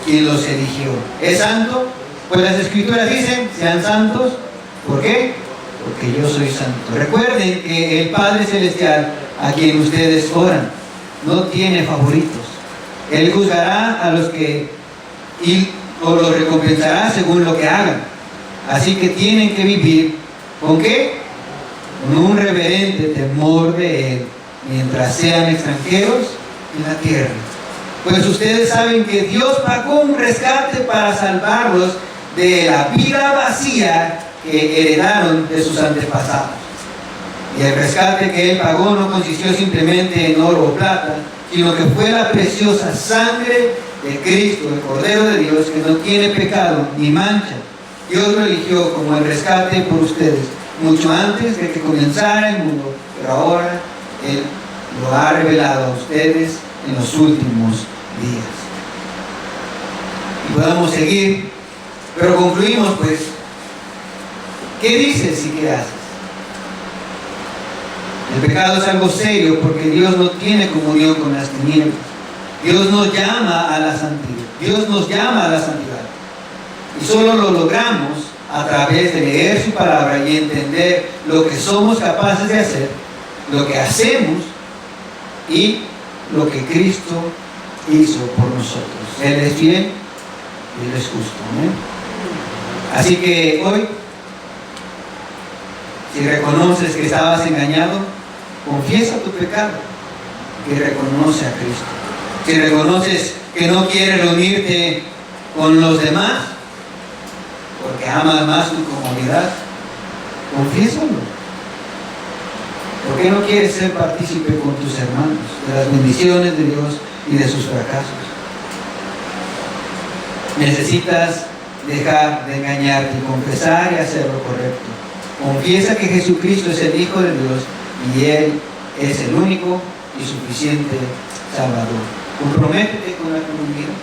quien los eligió. ¿Es santo? Pues las Escrituras dicen: sean santos. ¿Por qué? Porque yo soy santo. Recuerden que el Padre Celestial, a quien ustedes oran, no tiene favoritos. Él juzgará a los que o los recompensará según lo que hagan. Así que tienen que vivir ¿con qué? Con un reverente temor de Él, mientras sean extranjeros en la tierra. Pues ustedes saben que Dios pagó un rescate para salvarlos de la vida vacía que heredaron de sus antepasados. Y el rescate que Él pagó no consistió simplemente en oro o plata, sino que fue la preciosa sangre de Cristo, el Cordero de Dios, que no tiene pecado ni mancha. Dios lo eligió como el rescate por ustedes, mucho antes de que comenzara el mundo, pero ahora Él lo ha revelado a ustedes en los últimos días. Y podamos seguir, pero concluimos pues, ¿qué dices y qué haces? El pecado es algo serio porque Dios no tiene comunión con las tinieblas. Dios nos llama a la santidad. Dios nos llama a la santidad. Y solo lo logramos a través de leer su palabra y entender lo que somos capaces de hacer, lo que hacemos y lo que Cristo hizo por nosotros. Él es fiel y Él es justo. Así que hoy, si reconoces que estabas engañado, confiesa tu pecado y reconoce a Cristo. Si reconoces que no quieres reunirte con los demás porque amas más tu comodidad, confiésalo. ¿Por qué no quieres ser partícipe con tus hermanos de las bendiciones de Dios y de sus fracasos? Necesitas dejar de engañarte y confesar y hacer lo correcto. Confiesa que Jesucristo es el Hijo de Dios y Él es el único y suficiente Salvador. Comprométete con la comunidad.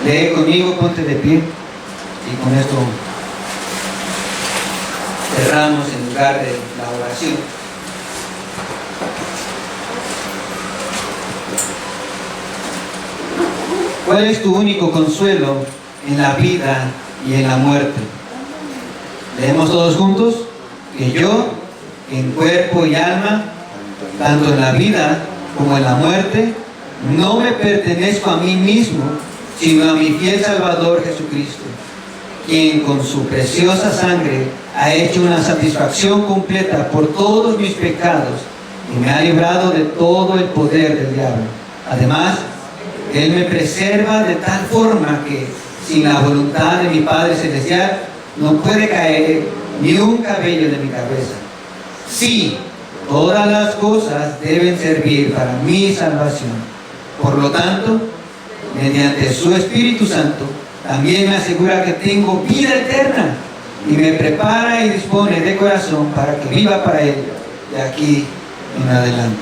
Lee conmigo, ponte de pie y con esto cerramos en lugar de la oración. ¿Cuál es tu único consuelo en la vida y en la muerte? Leemos todos juntos. Que yo, en cuerpo y alma, tanto en la vida como en la muerte, no me pertenezco a mí mismo, sino a mi fiel Salvador Jesucristo, quien con su preciosa sangre ha hecho una satisfacción completa por todos mis pecados y me ha librado de todo el poder del diablo. Además, Él me preserva de tal forma que, sin la voluntad de mi Padre Celestial, no puede caer ni un cabello de mi cabeza. Sí, todas las cosas deben servir para mi salvación. Por lo tanto, mediante su Espíritu Santo, también me asegura que tengo vida eterna y me prepara y dispone de corazón para que viva para Él de aquí en adelante.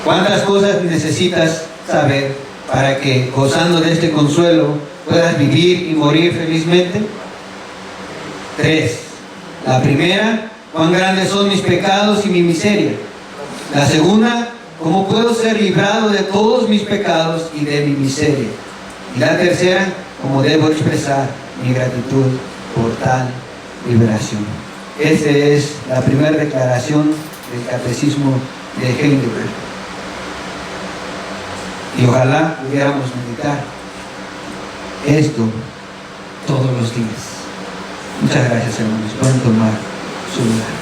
¿Cuántas cosas necesitas saber para que, gozando de este consuelo, puedas vivir y morir felizmente? 3. La primera, cuán grandes son mis pecados y mi miseria. La segunda, cómo puedo ser librado de todos mis pecados y de mi miseria. Y la tercera, cómo debo expresar mi gratitud por tal liberación. Esta es la primera declaración del Catecismo de Heidelberg. Y ojalá pudiéramos meditar esto todos los días. Muchas gracias, hermanos. Pueden tomar su lugar.